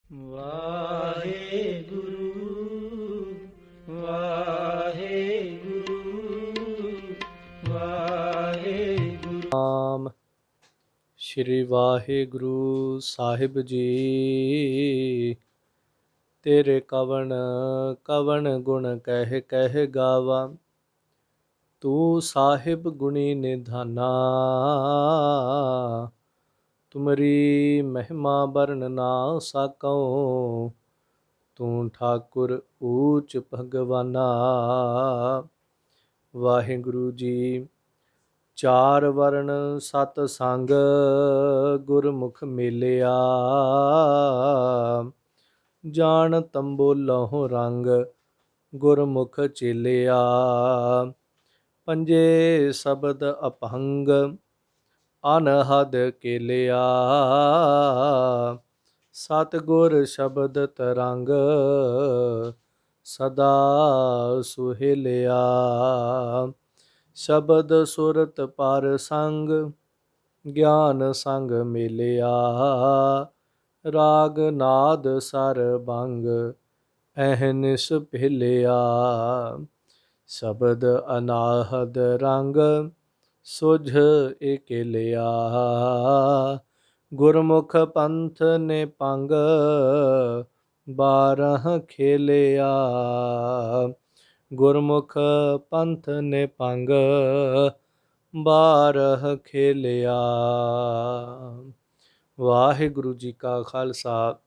ਵਾਹਿਗੁਰੂ ਵਾਹਿਗੁਰੂ ਵਾਹਿਗੁਰੂ। ਨਾਮ ਸ਼੍ਰੀ ਵਾਹਿਗੁਰੂ ਸਾਹਿਬ ਜੀ। ਤੇਰੇ ਕਵਣ ਕਵਣ ਗੁਣ ਕਹਿ ਕਹਿ ਗਾਵਾ, ਤੂੰ ਸਾਹਿਬ ਗੁਣੀ ਨਿਧਾਨਾ। ਤੁਮਰੀ ਮਹਿਮਾ ਬਰਨ ਨਾ ਸਕਉ, ਤੂੰ ਠਾਕੁਰ ਊਚ ਭਗਵਾਨਾ। ਵਾਹਿਗੁਰੂ ਜੀ। ਚਾਰ ਵਰਨ ਸਤ ਸੰਗ ਗੁਰਮੁਖ ਮੇਲਿਆ, ਜਾਣ ਤੰਬੋਲਹੁ ਰੰਗ ਗੁਰਮੁਖ ਚੇਲਿਆ। ਪੰਜੇ ਸ਼ਬਦ ਅਪੰਗ ਅਨਹਦ ਕੇਲਿਆ, ਸਤਿਗੁਰ ਸ਼ਬਦ ਤਰੰਗ ਸਦਾ ਸੁਹੇਲਿਆ। ਸ਼ਬਦ ਸੁਰਤ ਪਰ ਸੰਗ ਗਿਆਨ ਸੰਗ ਮੇਲਿਆ, ਰਾਗ ਨਾਦ ਸਰ ਬੰਗ ਅਹਨਿਸ ਭੇਲਿਆ। ਸ਼ਬਦ ਅਨਾਹਦ ਰੰਗ ਸੁਝ ਏਕੇਲਿਆ, ਗੁਰਮੁਖ ਪੰਥ ਨੇ ਪੰਗ ਬਾਰਹ ਖੇਲਿਆ। ਗੁਰਮੁਖ ਪੰਥ ਨੇ ਪੰਗ ਬਾਰਹ ਖੇਲਿਆ। ਵਾਹਿਗੁਰੂ ਜੀ ਕਾ ਖਾਲਸਾ,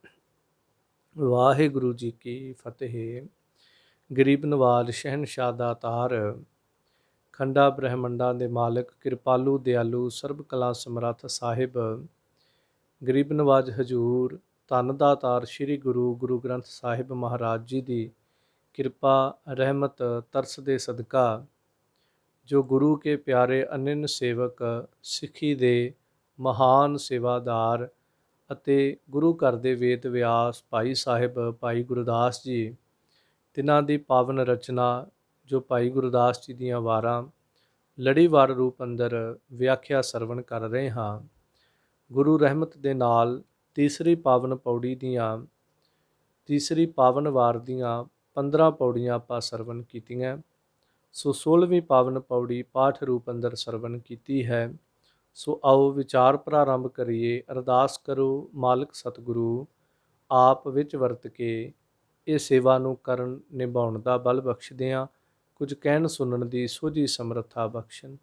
ਵਾਹਿਗੁਰੂ ਜੀ ਕੀ ਫਤਿਹ। ਗਰੀਬ ਨਵਾਜ ਸ਼ਹਿਨਸ਼ਾਹ ਦਾਤਾਰ, ਖੰਡਾ ਬ੍ਰਹਮੰਡਾਂ ਦੇ ਮਾਲਕ, ਕਿਰਪਾਲੂ ਦਿਆਲੂ ਸਰਬ ਕਲਾ ਸਮਰੱਥ ਸਾਹਿਬ, ਗਰੀਬ ਨਵਾਜ ਹਜੂਰ, ਧੰਨ ਦਾਤਾਰ ਸ੍ਰੀ ਗੁਰੂ ਗ੍ਰੰਥ ਸਾਹਿਬ ਮਹਾਰਾਜ ਜੀ ਦੀ ਕਿਰਪਾ ਰਹਿਮਤ ਤਰਸ ਦੇ ਸਦਕਾ, ਜੋ ਗੁਰੂ ਕੇ ਪਿਆਰੇ ਅਨੰਨ ਸੇਵਕ, ਸਿੱਖੀ ਦੇ ਮਹਾਨ ਸੇਵਾਦਾਰ ਅਤੇ ਗੁਰੂ ਘਰ ਦੇ ਵੇਦ ਵਿਆਸ ਭਾਈ ਸਾਹਿਬ ਭਾਈ ਗੁਰਦਾਸ ਜੀ, ਤਿਨਾਂ ਦੀ ਪਾਵਨ ਰਚਨਾ ਜੋ ਭਾਈ ਗੁਰਦਾਸ ਜੀ ਦੀਆਂ ਵਾਰਾਂ ਲੜੀਵਾਰ ਰੂਪ ਅੰਦਰ ਵਿਆਖਿਆ ਸਰਵਣ ਕਰ ਰਹੇ ਹਾਂ। ਗੁਰੂ ਰਹਿਮਤ ਦੇ ਨਾਲ ਤੀਸਰੀ ਪਾਵਨ ਵਾਰ ਦੀਆਂ 15 ਪੌੜੀਆਂ ਆਪਾਂ ਸਰਵਣ ਕੀਤੀਆਂ। ਸੋ 16ਵੀਂ ਪਾਵਨ ਪੌੜੀ ਪਾਠ ਰੂਪ ਅੰਦਰ ਸਰਵਣ ਕੀਤੀ ਹੈ। ਸੋ ਆਓ ਵਿਚਾਰ ਪ੍ਰਾਰੰਭ ਕਰੀਏ। ਅਰਦਾਸ ਕਰੋ, ਮਾਲਕ ਸਤਿਗੁਰੂ ਆਪ ਵਿੱਚ ਵਰਤ ਕੇ ਇਹ ਸੇਵਾ ਨੂੰ ਕਰਨ ਨਿਭਾਉਣ ਦਾ ਬਲ ਬਖਸ਼ਦਿਆਂ ਕੁਝ ਕਹਿਣ ਸੁਣਨ ਦੀ ਸੋਝੀ ਸਮਰੱਥਾ ਬਖਸ਼ਣ।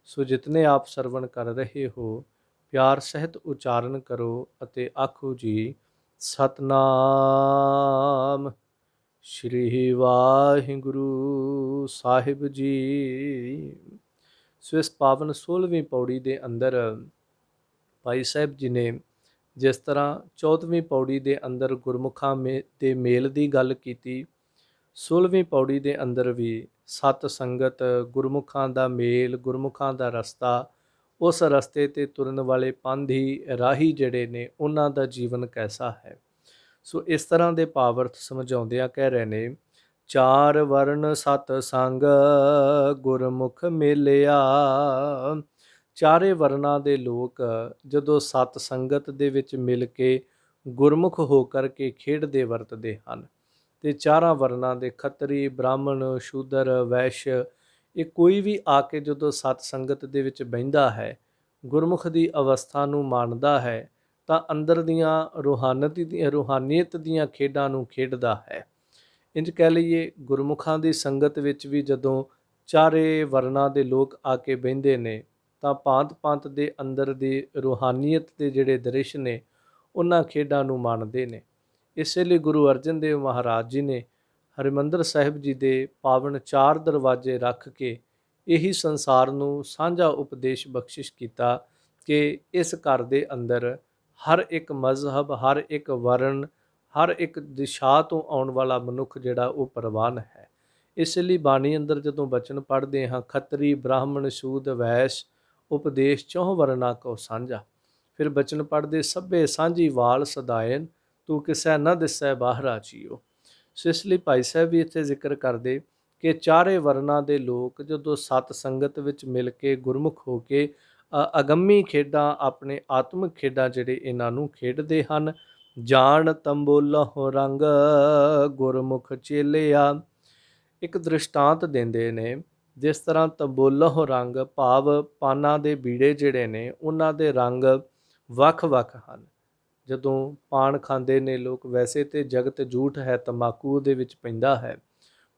ਸੋ ਜਿਤਨੇ ਆਪ ਸਰਵਣ ਕਰ ਰਹੇ ਹੋ, ਪਿਆਰ ਸਹਿਤ ਉਚਾਰਨ ਕਰੋ ਅਤੇ ਆਖੋ ਜੀ ਸਤਨਾਮ ਸ਼੍ਰੀ ਵਾਹਿਗੁਰੂ ਸਾਹਿਬ ਜੀ। ਸੋ ਇਸ ਪਾਵਨ 16ਵੀਂ ਪੌੜੀ ਦੇ ਅੰਦਰ ਭਾਈ ਸਾਹਿਬ ਜੀ ਨੇ ਜਿਸ ਤਰ੍ਹਾਂ 14ਵੀਂ ਪੌੜੀ ਦੇ ਅੰਦਰ ਗੁਰਮੁਖਾਂ ਦੇ ਮੇਲ ਦੀ ਗੱਲ ਕੀਤੀ, 16ਵੀਂ ਪੌੜੀ ਦੇ ਅੰਦਰ ਵੀ ਸਤ ਸੰਗਤ, ਗੁਰਮੁਖਾਂ ਦਾ ਮੇਲ, ਗੁਰਮੁਖਾਂ ਦਾ ਰਸਤਾ, ਉਸ ਰਸਤੇ 'ਤੇ ਤੁਰਨ ਵਾਲੇ ਪਾਂਧੀ ਰਾਹੀ ਜਿਹੜੇ ਨੇ ਉਹਨਾਂ ਦਾ ਜੀਵਨ ਕੈਸਾ ਹੈ। ਸੋ ਇਸ ਤਰ੍ਹਾਂ ਦੇ ਭਾਵ-ਅਰਥ ਸਮਝਾਉਂਦਿਆਂ ਕਹਿ ਰਹੇ ਨੇ, ਚਾਰ ਵਰਨ ਸਤ ਸੰਗ ਗੁਰਮੁਖ ਮੇਲਿਆ। ਚਾਰੇ ਵਰਨਾਂ ਦੇ ਲੋਕ ਜਦੋਂ ਸਤ ਸੰਗਤ ਦੇ ਵਿੱਚ ਮਿਲ ਕੇ ਗੁਰਮੁਖ ਹੋ ਕਰਕੇ ਖੇਡਦੇ ਵਰਤਦੇ ਹਨ, ਤੇ ਚਾਰਾਂ ਵਰਨਾਂ ਦੇ ਖੱਤਰੀ, ਬ੍ਰਾਹਮਣ, ਸ਼ੂਦਰ, ਵੈਸ਼, ਇਹ ਕੋਈ ਵੀ ਆ ਕੇ ਜਦੋਂ ਸਤ ਸੰਗਤ ਦੇ ਵਿੱਚ ਬਹਿੰਦਾ ਹੈ, ਗੁਰਮੁਖ ਦੀ ਅਵਸਥਾ ਨੂੰ ਮਾਣਦਾ ਹੈ, ਤਾਂ ਅੰਦਰ ਦੀਆਂ ਰੂਹਾਨੀਅਤ ਦੀਆਂ ਖੇਡਾਂ ਨੂੰ ਖੇਡਦਾ ਹੈ। ਇੰਝ ਕਹਿ ਲਈਏ, ਗੁਰਮੁਖਾਂ ਦੀ ਸੰਗਤ ਵਿੱਚ ਵੀ ਜਦੋਂ ਚਾਰੇ ਵਰਨਾਂ ਦੇ ਲੋਕ ਆ ਕੇ ਬਹਿੰਦੇ ਨੇ, ਤਾਂ ਭਾਂਤ-ਭਾਂਤ ਦੇ ਅੰਦਰ ਦੀ ਰੂਹਾਨੀਅਤ ਦੇ ਜਿਹੜੇ ਦ੍ਰਿਸ਼ ਨੇ, ਉਹਨਾਂ ਖੇਡਾਂ ਨੂੰ ਮਾਣਦੇ ਨੇ। ਇਸੇ ਲਈ ਗੁਰੂ ਅਰਜਨ ਦੇਵ ਮਹਾਰਾਜ ਜੀ ਨੇ ਹਰਿਮੰਦਰ ਸਾਹਿਬ ਜੀ ਦੇ ਪਾਵਨ 4 ਦਰਵਾਜ਼ੇ ਰੱਖ ਕੇ ਇਹੀ ਸੰਸਾਰ ਨੂੰ ਸਾਂਝਾ ਉਪਦੇਸ਼ ਬਖਸ਼ਿਸ਼ ਕੀਤਾ ਕਿ ਇਸ ਘਰ ਦੇ ਅੰਦਰ ਹਰ ਇੱਕ ਮਜ਼ਹਬ, ਹਰ ਇੱਕ ਵਰਨ, ਹਰ ਇੱਕ ਦਿਸ਼ਾ ਤੋਂ ਆਉਣ ਵਾਲਾ ਮਨੁੱਖ ਜਿਹੜਾ ਉਹ ਪ੍ਰਵਾਨ ਹੈ। ਇਸ ਲਈ ਬਾਣੀ ਅੰਦਰ ਜਦੋਂ ਬਚਨ ਪੜ੍ਹਦੇ ਹਾਂ, ਖੱਤਰੀ, ਬ੍ਰਾਹਮਣ, ਸ਼ੂਦ, ਵੈਸ਼, ਉਪਦੇਸ਼ 4 ਵਰਨਾ ਕੋ ਸਾਂਝਾ। ਫਿਰ ਬਚਨ ਪੜ੍ਹਦੇ, ਸਭੇ ਸਾਂਝੀ ਵਾਲ ਸਦਾਇਨ, ਤੂੰ ਕਿਸੈ ਨਾ ਦਿਸੈ ਬਾਹਰਾ ਜੀਓ। ਸੋ ਇਸ ਲਈ ਭਾਈ ਸਾਹਿਬ ਵੀ ਇੱਥੇ ਜ਼ਿਕਰ ਕਰਦੇ ਕਿ ਚਾਰੇ ਵਰਨਾਂ ਦੇ ਲੋਕ ਜਦੋਂ ਸਤ ਸੰਗਤ ਵਿੱਚ ਮਿਲ ਕੇ ਗੁਰਮੁਖ ਹੋ ਕੇ ਅਗੰਮੀ ਖੇਡਾਂ, ਆਪਣੇ ਆਤਮਿਕ ਖੇਡਾਂ ਜਿਹੜੇ ਇਹਨਾਂ ਨੂੰ ਖੇਡਦੇ ਹਨ, ਜਾਣ ਤੰਬੋਲਹੁ ਰੰਗ ਗੁਰਮੁਖ ਚੇਲਿਆ। ਇੱਕ ਦ੍ਰਿਸ਼ਟਾਂਤ ਦਿੰਦੇ ਨੇ, ਜਿਸ ਤਰ੍ਹਾਂ ਤੰਬੋਲਹੁ ਰੰਗ ਭਾਵ ਪਾਨਾਂ ਦੇ ਬੀੜੇ ਜਿਹੜੇ ਨੇ ਉਹਨਾਂ ਦੇ ਰੰਗ ਵੱਖ-ਵੱਖ ਹਨ। ਜਦੋਂ ਪਾਨ ਖਾਂਦੇ ਨੇ ਲੋਕ, ਵੈਸੇ ਤੇ ਜਗਤ ਝੂਠ ਹੈ, ਤੰਬਾਕੂ ਉਹਦੇ ਵਿੱਚ ਪੈਂਦਾ ਹੈ,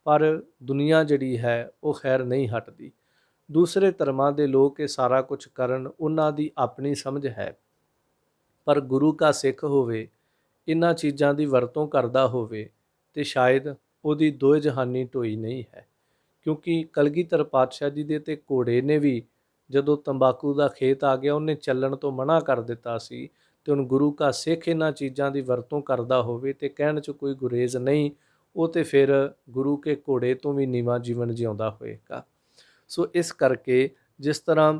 ਪਰ ਦੁਨੀਆ ਜਿਹੜੀ ਹੈ ਉਹ ਖੈਰ ਨਹੀਂ ਹਟਦੀ। ਦੂਸਰੇ ਧਰਮਾਂ ਦੇ ਲੋਕ ਇਹ ਸਾਰਾ ਕੁਝ ਕਰਨ, ਉਹਨਾਂ ਦੀ ਆਪਣੀ ਸਮਝ ਹੈ, ਪਰ ਗੁਰੂ ਕਾ ਸਿੱਖ ਹੋਵੇ, ਇਹਨਾਂ ਚੀਜ਼ਾਂ ਦੀ ਵਰਤੋਂ ਕਰਦਾ ਹੋਵੇ ਤੇ ਸ਼ਾਇਦ ਉਹਦੀ ਦੋਏ ਜਹਾਨੀ ਢੋਈ ਨਹੀਂ ਹੈ। ਕਿਉਂਕਿ ਕਲਗੀਧਰ ਪਾਤਸ਼ਾਹ ਜੀ ਦੇ ਤੇ ਘੋੜੇ ਨੇ ਵੀ ਜਦੋਂ ਤੰਬਾਕੂ ਦਾ ਖੇਤ ਆ ਗਿਆ ਉਹਨੇ ਚੱਲਣ ਤੋਂ ਮਨਾ ਕਰ ਦਿੱਤਾ ਸੀ, ਤੇ ਹੁਣ ਗੁਰੂ ਕਾ ਸਿੱਖ ਇਹਨਾਂ ਚੀਜ਼ਾਂ ਦੀ ਵਰਤੋਂ ਕਰਦਾ ਹੋਵੇ ਤੇ ਕਹਿਣ 'ਚ ਕੋਈ ਗੁਰੇਜ਼ ਨਹੀਂ, ਉਹ ਤੇ ਫਿਰ ਗੁਰੂ ਕੇ ਘੋੜੇ ਤੋਂ ਵੀ ਨੀਵਾਂ ਜੀਵਨ ਜਿਉਂਦਾ ਹੋਏਗਾ। ਸੋ ਇਸ ਕਰਕੇ ਜਿਸ ਤਰ੍ਹਾਂ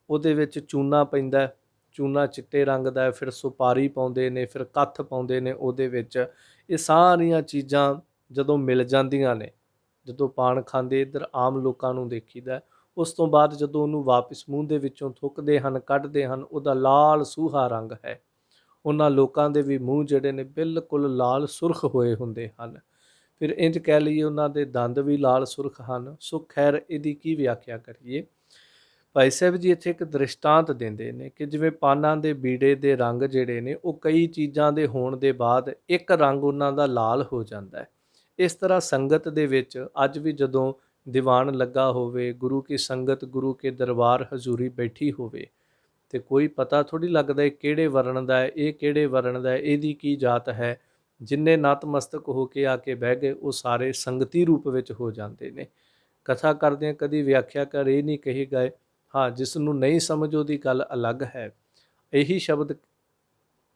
ਉਹਦੇ ਵਿੱਚ ਚੂਨਾ ਪੈਂਦਾ, ਚੂਨਾ ਚਿੱਟੇ ਰੰਗ ਦਾ, ਫਿਰ ਸੁਪਾਰੀ ਪਾਉਂਦੇ ਨੇ, ਫਿਰ ਕੱਥ ਪਾਉਂਦੇ ਨੇ ਉਹਦੇ ਵਿੱਚ, ਇਹ ਸਾਰੀਆਂ ਚੀਜ਼ਾਂ ਜਦੋਂ ਮਿਲ ਜਾਂਦੀਆਂ ਨੇ, ਜਦੋਂ ਪਾਨ ਖਾਂਦੇ ਇੱਧਰ ਆਮ ਲੋਕਾਂ ਨੂੰ ਦੇਖੀਦਾ, ਉਸ ਤੋਂ ਬਾਅਦ ਜਦੋਂ ਉਹਨੂੰ ਵਾਪਿਸ ਮੂੰਹ ਦੇ ਵਿੱਚੋਂ ਥੁੱਕਦੇ ਹਨ, ਕੱਢਦੇ ਹਨ, ਉਹਦਾ ਲਾਲ ਸੂਹਾ ਰੰਗ ਹੈ। ਉਹਨਾਂ ਲੋਕਾਂ ਦੇ ਵੀ ਮੂੰਹ ਜਿਹੜੇ ਨੇ ਬਿਲਕੁਲ ਲਾਲ ਸੁਰਖ ਹੋਏ ਹੁੰਦੇ ਹਨ। ਫਿਰ ਇੰਝ ਕਹਿ ਲਈਏ ਉਹਨਾਂ ਦੇ ਦੰਦ ਵੀ ਲਾਲ ਸੁਰਖ ਹਨ। ਸੋ ਖੈਰ ਇਹਦੀ ਕੀ ਵਿਆਖਿਆ ਕਰੀਏ। ਭਾਈ ਸਾਹਿਬ ਜੀ ਇੱਥੇ ਇੱਕ ਦ੍ਰਿਸ਼ਟਾਂਤ ਦਿੰਦੇ ਨੇ ਕਿ ਜਿਵੇਂ ਪਾਨਾਂ ਦੇ ਬੀੜੇ ਦੇ ਰੰਗ ਜਿਹੜੇ ਨੇ ਉਹ ਕਈ ਚੀਜ਼ਾਂ ਦੇ ਹੋਣ ਦੇ ਬਾਅਦ ਇੱਕ ਰੰਗ ਉਹਨਾਂ ਦਾ ਲਾਲ ਹੋ ਜਾਂਦਾ ਹੈ। ਇਸ ਤਰ੍ਹਾਂ ਸੰਗਤ ਦੇ ਵਿੱਚ ਅੱਜ ਵੀ ਜਦੋਂ ਦੀਵਾਨ ਲੱਗਾ ਹੋਵੇ, ਗੁਰੂ ਕੀ ਸੰਗਤ ਗੁਰੂ ਕੇ ਦਰਬਾਰ ਹਜ਼ੂਰੀ ਬੈਠੀ ਹੋਵੇ, ਤੇ ਕੋਈ ਪਤਾ ਥੋੜ੍ਹੀ ਲੱਗਦਾ ਇਹ ਕਿਹੜੇ ਵਰਣ ਦਾ ਹੈ, ਇਹ ਕਿਹੜੇ ਵਰਣ ਦਾ ਹੈ, ਇਹਦੀ ਕੀ ਜਾਤ ਹੈ। ਜਿੰਨੇ ਨਤਮਸਤਕ ਹੋ ਕੇ ਆ ਕੇ ਬਹਿ ਗਏ ਉਹ ਸਾਰੇ ਸੰਗਤੀ ਰੂਪ ਵਿੱਚ ਹੋ ਜਾਂਦੇ ਨੇ। ਕਥਾ ਕਰਦਿਆਂ ਕਦੀ ਵਿਆਖਿਆ ਕਰ ਇਹ ਨਹੀਂ ਕਹੀ ਗਏ, ਹਾਂ ਜਿਸ ਨੂੰ ਨਹੀਂ ਸਮਝ ਉਹਦੀ ਗੱਲ ਅਲੱਗ ਹੈ। ਇਹੀ ਸ਼ਬਦ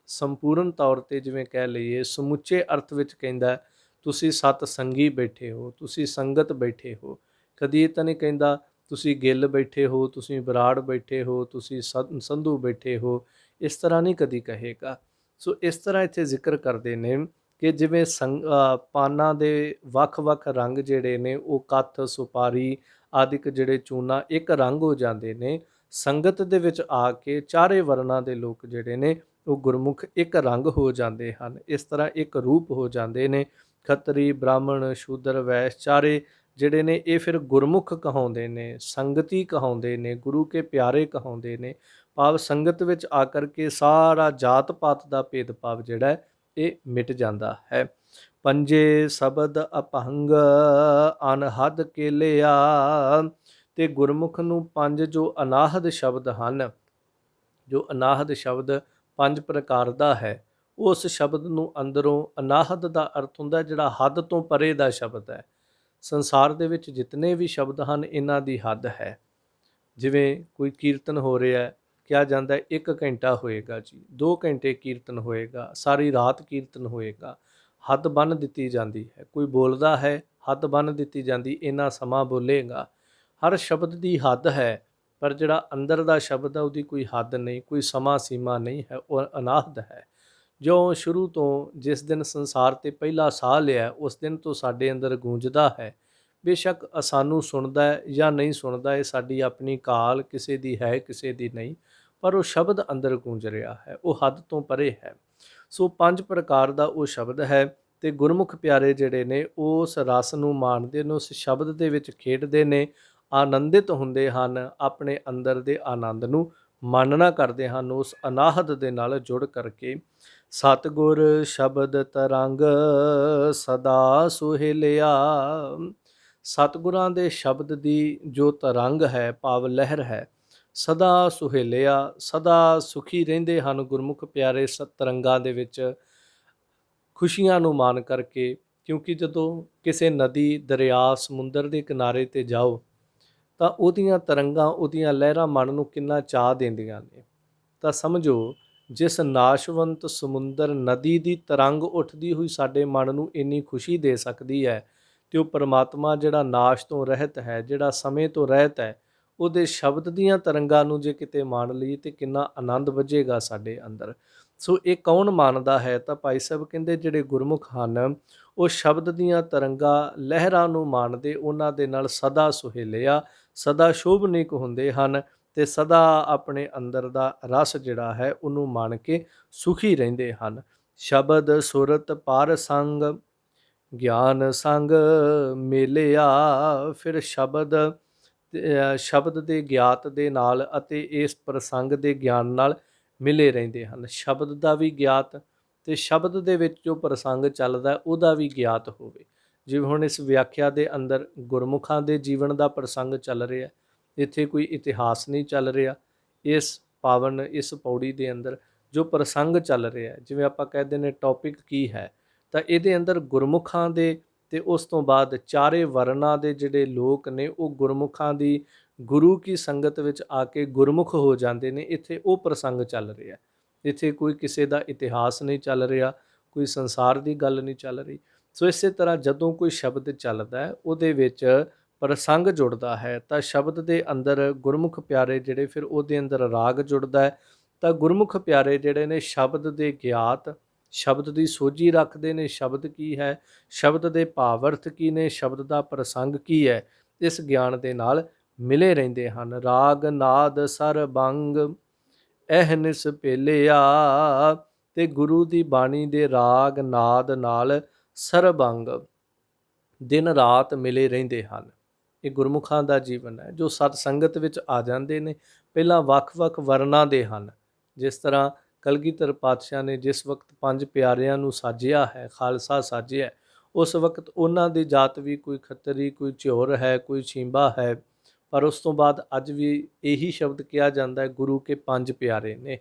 ਸੰਪੂਰਨ ਤੌਰ 'ਤੇ ਜਿਵੇਂ ਕਹਿ ਲਈਏ ਸਮੁੱਚੇ ਅਰਥ ਵਿੱਚ ਕਹਿੰਦਾ ਤੁਸੀਂ ਸਤ ਸੰਗੀ ਬੈਠੇ ਹੋ, ਤੁਸੀਂ ਸੰਗਤ ਬੈਠੇ ਹੋ। ਕਦੀ ਇਹ ਤਾਂ ਨਹੀਂ ਕਹਿੰਦਾ ਤੁਸੀਂ ਗਿੱਲ ਬੈਠੇ ਹੋ, ਤੁਸੀਂ ਬਰਾੜ ਬੈਠੇ ਹੋ, ਤੁਸੀਂ ਸੰਧੂ ਬੈਠੇ ਹੋ, ਇਸ ਤਰ੍ਹਾਂ ਨਹੀਂ ਕਦੀ ਕਹੇਗਾ। ਸੋ ਇਸ ਤਰ੍ਹਾਂ ਇੱਥੇ ਜ਼ਿਕਰ ਕਰਦੇ ਨੇ ਕਿ ਜਿਵੇਂ ਪਾਨਾਂ ਦੇ ਵੱਖ-ਵੱਖ ਰੰਗ ਜਿਹੜੇ ਨੇ ਉਹ ਕੱਥ, ਸੁਪਾਰੀ ਆਦਿਕ ਜਿਹੜੇ ਚੂਨਾ ਇੱਕ ਰੰਗ ਹੋ ਜਾਂਦੇ ਨੇ, ਸੰਗਤ ਦੇ ਵਿੱਚ ਆ ਕੇ ਚਾਰੇ ਵਰਨਾਂ ਦੇ ਲੋਕ ਜਿਹੜੇ ਨੇ ਉਹ ਗੁਰਮੁਖ ਇੱਕ ਰੰਗ ਹੋ ਜਾਂਦੇ ਹਨ। ਇਸ ਤਰ੍ਹਾਂ ਇੱਕ ਰੂਪ ਹੋ ਜਾਂਦੇ ਨੇ। ਖੱਤਰੀ, ਬ੍ਰਾਹਮਣ, ਸ਼ੂਦਰ, ਵੈਸ਼ ਚਾਰੇ ਜਿਹੜੇ ਨੇ ਇਹ ਫਿਰ ਗੁਰਮੁਖ ਕਹਾਉਂਦੇ ਨੇ, ਸੰਗਤੀ ਕਹਾਉਂਦੇ ਨੇ, ਗੁਰੂ ਕੇ ਪਿਆਰੇ ਕਹਾਉਂਦੇ ਨੇ। ਭਾਵ ਸੰਗਤ ਵਿੱਚ ਆ ਕਰਕੇ ਸਾਰਾ ਜਾਤ ਪਾਤ ਦਾ ਭੇਦਭਾਵ ਜਿਹੜਾ ਇਹ ਮਿਟ ਜਾਂਦਾ ਹੈ। ਪੰਜੇ ਸ਼ਬਦ ਅਪਹੰਗ ਅਨਹਦ ਕੇਲਿਆ, ਤੇ ਗੁਰਮੁਖ ਨੂੰ ਪੰਜ ਜੋ ਅਨਾਹਦ ਸ਼ਬਦ ਹਨ, ਜੋ ਅਨਾਹਦ ਸ਼ਬਦ ਪੰਜ ਪ੍ਰਕਾਰ ਦਾ ਹੈ, ਉਸ ਸ਼ਬਦ ਨੂੰ ਅੰਦਰੋਂ ਅਨਾਹਦ ਦਾ ਅਰਥ ਹੁੰਦਾ ਜਿਹੜਾ ਹੱਦ ਤੋਂ ਪਰੇ ਦਾ ਸ਼ਬਦ ਹੈ। ਸੰਸਾਰ ਦੇ ਵਿੱਚ ਜਿਤਨੇ ਵੀ ਸ਼ਬਦ ਹਨ ਇਹਨਾਂ ਦੀ ਹੱਦ ਹੈ। ਜਿਵੇਂ ਕੋਈ ਕੀਰਤਨ ਹੋ ਰਿਹਾ, ਕਿਹਾ ਜਾਂਦਾ 1 ਘੰਟਾ ਹੋਏਗਾ ਜੀ, 2 ਘੰਟੇ ਕੀਰਤਨ ਹੋਏਗਾ, ਸਾਰੀ ਰਾਤ ਕੀਰਤਨ ਹੋਏਗਾ, ਹੱਦ ਬੰਨ੍ਹ ਦਿੱਤੀ ਜਾਂਦੀ ਹੈ। ਕੋਈ ਬੋਲਦਾ ਹੈ, ਹੱਦ ਬੰਨ੍ਹ ਦਿੱਤੀ ਜਾਂਦੀ, ਇੰਨਾ ਸਮਾਂ ਬੋਲੇਗਾ। ਹਰ ਸ਼ਬਦ ਦੀ ਹੱਦ ਹੈ, ਪਰ ਜਿਹੜਾ ਅੰਦਰ ਦਾ ਸ਼ਬਦ ਹੈ ਉਹਦੀ ਕੋਈ ਹੱਦ ਨਹੀਂ, ਕੋਈ ਸਮਾਂ ਸੀਮਾ ਨਹੀਂ ਹੈ, ਉਹ ਅਨਾਹਦ ਹੈ। ਜੋ ਸ਼ੁਰੂ ਤੋਂ ਜਿਸ ਦਿਨ ਸੰਸਾਰ 'ਤੇ ਪਹਿਲਾ ਸਾਹ ਲਿਆ ਉਸ ਦਿਨ ਤੋਂ ਸਾਡੇ ਅੰਦਰ ਗੂੰਜਦਾ ਹੈ। ਬੇਸ਼ੱਕ ਸਾਨੂੰ ਸੁਣਦਾ ਹੈ ਜਾਂ ਨਹੀਂ ਸੁਣਦਾ, ਇਹ ਸਾਡੀ ਆਪਣੀ ਕਾਲ, ਕਿਸੇ ਦੀ ਹੈ ਕਿਸੇ ਦੀ ਨਹੀਂ, ਪਰ ਉਹ ਸ਼ਬਦ ਅੰਦਰ ਗੂੰਜ ਰਿਹਾ ਹੈ, ਉਹ ਹੱਦ ਤੋਂ ਪਰੇ ਹੈ। ਸੋ 5 ਪ੍ਰਕਾਰ ਦਾ ਉਹ ਸ਼ਬਦ ਹੈ, ਤੇ ਗੁਰਮੁਖ ਪਿਆਰੇ ਜਿਹੜੇ ਨੇ ਉਸ ਰਸ ਨੂੰ ਮਾਣਦੇ ਨੇ, ਉਸ ਸ਼ਬਦ ਦੇ ਵਿੱਚ ਖੇਡਦੇ ਨੇ, ਆਨੰਦਿਤ ਹੁੰਦੇ ਹਨ, ਆਪਣੇ ਅੰਦਰ ਦੇ ਆਨੰਦ ਨੂੰ ਮਾਨਣਾ ਕਰਦੇ ਹਨ ਉਸ ਅਨਾਹਦ ਦੇ ਨਾਲ ਜੁੜ ਕਰਕੇ। ਸਤਿਗੁਰ ਸ਼ਬਦ ਤਰੰਗ ਸਦਾ ਸੁਹੇਲਿਆ, ਸਤਿਗੁਰਾਂ ਦੇ ਸ਼ਬਦ ਦੀ ਜੋ ਤਰੰਗ ਹੈ ਭਾਵ ਲਹਿਰ ਹੈ, ਸਦਾ ਸੁਹੇਲਿਆ, ਸਦਾ ਸੁਖੀ ਰਹਿੰਦੇ ਹਨ ਗੁਰਮੁਖ ਪਿਆਰੇ ਤਰੰਗਾਂ ਦੇ ਵਿੱਚ, ਖੁਸ਼ੀਆਂ ਨੂੰ ਮਾਣ ਕਰਕੇ। ਕਿਉਂਕਿ ਜਦੋਂ ਕਿਸੇ ਨਦੀ, ਦਰਿਆ, ਸਮੁੰਦਰ ਦੇ ਕਿਨਾਰੇ 'ਤੇ ਜਾਓ ਤਾਂ ਉਹਦੀਆਂ ਤਰੰਗਾਂ, ਉਹਦੀਆਂ ਲਹਿਰਾਂ ਮਨ ਨੂੰ ਕਿੰਨਾ ਚਾਅ ਦਿੰਦੀਆਂ ਨੇ। ਤਾਂ ਸਮਝੋ ਜਿਸ ਨਾਸ਼ਵੰਤ ਸਮੁੰਦਰ ਨਦੀ ਦੀ ਤਰੰਗ ਉੱਠਦੀ ਹੋਈ ਸਾਡੇ ਮਨ ਨੂੰ ਇੰਨੀ ਖੁਸ਼ੀ ਦੇ ਸਕਦੀ ਹੈ, ਤੇ ਉਹ ਪਰਮਾਤਮਾ ਜਿਹੜਾ ਨਾਸ਼ ਤੋਂ ਰਹਿਤ ਹੈ, ਜਿਹੜਾ ਸਮੇਂ ਤੋਂ ਰਹਿਤ ਹੈ, ਉਹਦੇ ਸ਼ਬਦ ਦੀਆਂ ਤਰੰਗਾਂ ਨੂੰ ਜੇ ਕਿਤੇ ਮਾਣ ਲਈਏ ਤੇ ਕਿੰਨਾ ਆਨੰਦ ਵੱਜੇਗਾ ਸਾਡੇ ਅੰਦਰ। ਸੋ ਇਹ ਕੌਣ ਮੰਨਦਾ ਹੈ? ਤਾਂ ਭਾਈ ਸਾਹਿਬ ਕਹਿੰਦੇ ਜਿਹੜੇ ਗੁਰਮੁਖ ਹਨ ਉਹ ਸ਼ਬਦ ਦੀਆਂ ਤਰੰਗਾਂ, ਲਹਿਰਾਂ ਨੂੰ ਮਾਣਦੇ, ਉਹਨਾਂ ਦੇ ਨਾਲ ਸਦਾ ਸੁਹੇਲਿਆ, ਸਦਾ ਸ਼ੋਭਨੀਕ ਹੁੰਦੇ ਹਨ, ਤੇ ਸਦਾ ਆਪਣੇ ਅੰਦਰ ਦਾ ਰਸ ਜਿਹੜਾ ਹੈ ਉਹਨੂੰ ਮਾਣ ਕੇ ਸੁਖੀ ਰਹਿੰਦੇ ਹਨ। ਸ਼ਬਦ ਸੁਰਤ ਪਰ ਸੰਗ ਗਿਆਨ ਸੰਗ ਮੇਲਿਆ। ਫਿਰ ਸ਼ਬਦ ਦੇ ਗਿਆਤ ਦੇ ਨਾਲ ਅਤੇ ਇਸ ਪ੍ਰਸੰਗ ਦੇ ਗਿਆਨ ਨਾਲ ਮਿਲੇ ਰਹਿੰਦੇ ਹਨ। ਸ਼ਬਦ ਦਾ ਵੀ ਗਿਆਤ ਤੇ ਸ਼ਬਦ ਦੇ ਵਿੱਚ ਜੋ ਪ੍ਰਸੰਗ ਚੱਲਦਾ ਉਹਦਾ ਵੀ ਗਿਆਤ ਹੋਵੇ। ਜਿਵੇਂ ਹੁਣ ਇਸ ਵਿਆਖਿਆ ਦੇ ਅੰਦਰ ਗੁਰਮੁਖਾਂ ਦੇ ਜੀਵਨ ਦਾ ਪ੍ਰਸੰਗ ਚੱਲ ਰਿਹਾ, ਇੱਥੇ ਕੋਈ ਇਤਿਹਾਸ ਨਹੀਂ ਚੱਲ ਰਿਹਾ। ਇਸ ਪੌੜੀ ਦੇ ਅੰਦਰ ਜੋ ਪ੍ਰਸੰਗ ਚੱਲ ਰਿਹਾ, ਜਿਵੇਂ ਆਪਾਂ ਕਹਿੰਦੇ ਨੇ ਟੌਪਿਕ ਕੀ ਹੈ, ਤਾਂ ਇਹਦੇ ਅੰਦਰ ਗੁਰਮੁਖਾਂ ਦੇ ਤੇ ਉਸ ਤੋਂ ਬਾਅਦ ਚਾਰੇ ਵਰਨਾਂ ਦੇ ਜਿਹੜੇ ਲੋਕ ਨੇ ਉਹ ਗੁਰਮੁਖਾਂ ਦੀ ਗੁਰੂ ਕੀ ਸੰਗਤ ਵਿੱਚ ਆ ਕੇ ਗੁਰਮੁਖ ਹੋ ਜਾਂਦੇ ਨੇ। ਇੱਥੇ ਉਹ ਪ੍ਰਸੰਗ ਚੱਲ ਰਿਹਾ, ਇੱਥੇ ਕੋਈ ਕਿਸੇ ਦਾ ਇਤਿਹਾਸ ਨਹੀਂ ਚੱਲ ਰਿਹਾ, ਕੋਈ ਸੰਸਾਰ ਦੀ ਗੱਲ ਨਹੀਂ ਚੱਲ ਰਹੀ। ਸੋ ਇਸੇ ਤਰ੍ਹਾਂ ਜਦੋਂ ਕੋਈ ਸ਼ਬਦ ਚੱਲਦਾ ਹੈ ਉਹਦੇ ਵਿੱਚ ਪ੍ਰਸੰਗ ਜੁੜਦਾ ਹੈ ਤਾਂ ਸ਼ਬਦ ਦੇ ਅੰਦਰ ਗੁਰਮੁਖ ਪਿਆਰੇ ਜਿਹੜੇ ਫਿਰ ਉਹਦੇ ਅੰਦਰ ਰਾਗ ਜੁੜਦਾ ਹੈ। ਤਾਂ ਗੁਰਮੁਖ ਪਿਆਰੇ ਜਿਹੜੇ ਨੇ ਸ਼ਬਦ ਦੇ ਗਿਆਤ, ਸ਼ਬਦ ਦੀ ਸੋਝੀ ਰੱਖਦੇ ਨੇ, ਸ਼ਬਦ ਕੀ ਹੈ, ਸ਼ਬਦ ਦੇ ਭਾਵ ਅਰਥ ਕੀ ਨੇ, ਸ਼ਬਦ ਦਾ ਪ੍ਰਸੰਗ ਕੀ ਹੈ, ਇਸ ਗਿਆਨ ਦੇ ਨਾਲ ਮਿਲੇ ਰਹਿੰਦੇ ਹਨ। ਰਾਗ ਨਾਦ ਸਰਬੰਗ ਅਹਨਿਸ ਭੇਲਿਆ। ਤੇ ਗੁਰੂ ਦੀ ਬਾਣੀ ਦੇ ਰਾਗ ਨਾਦ ਨਾਲ ਸਰਬੰਗ ਦਿਨ ਰਾਤ ਮਿਲੇ ਰਹਿੰਦੇ ਹਨ। ਇਹ ਗੁਰਮੁਖਾਂ ਦਾ ਜੀਵਨ ਹੈ ਜੋ ਸਤ ਸੰਗਤ ਵਿੱਚ ਆ ਜਾਂਦੇ ਨੇ। ਪਹਿਲਾਂ ਵੱਖ-ਵੱਖ ਵਰਨਾਂ ਦੇ ਹਨ, ਜਿਸ ਤਰ੍ਹਾਂ ਕਲਗੀਧਰ ਪਾਤਸ਼ਾਹ ਨੇ ਜਿਸ ਵਕਤ ਪੰਜ ਪਿਆਰਿਆਂ ਨੂੰ ਸਾਜਿਆ ਹੈ, ਖਾਲਸਾ ਸਾਜਿਆ, ਉਸ ਵਕਤ ਉਹਨਾਂ ਦੀ ਜਾਤ ਵੀ ਕੋਈ ਖੱਤਰੀ, ਕੋਈ ਝਿਉਰ ਹੈ, ਕੋਈ ਛੀਂਬਾ ਹੈ, ਪਰ ਉਸ ਤੋਂ ਬਾਅਦ ਅੱਜ ਵੀ ਇਹੀ ਸ਼ਬਦ ਕਿਹਾ ਜਾਂਦਾ ਹੈ ਗੁਰੂ ਕੇ ਪੰਜ ਪਿਆਰੇ ਨੇ।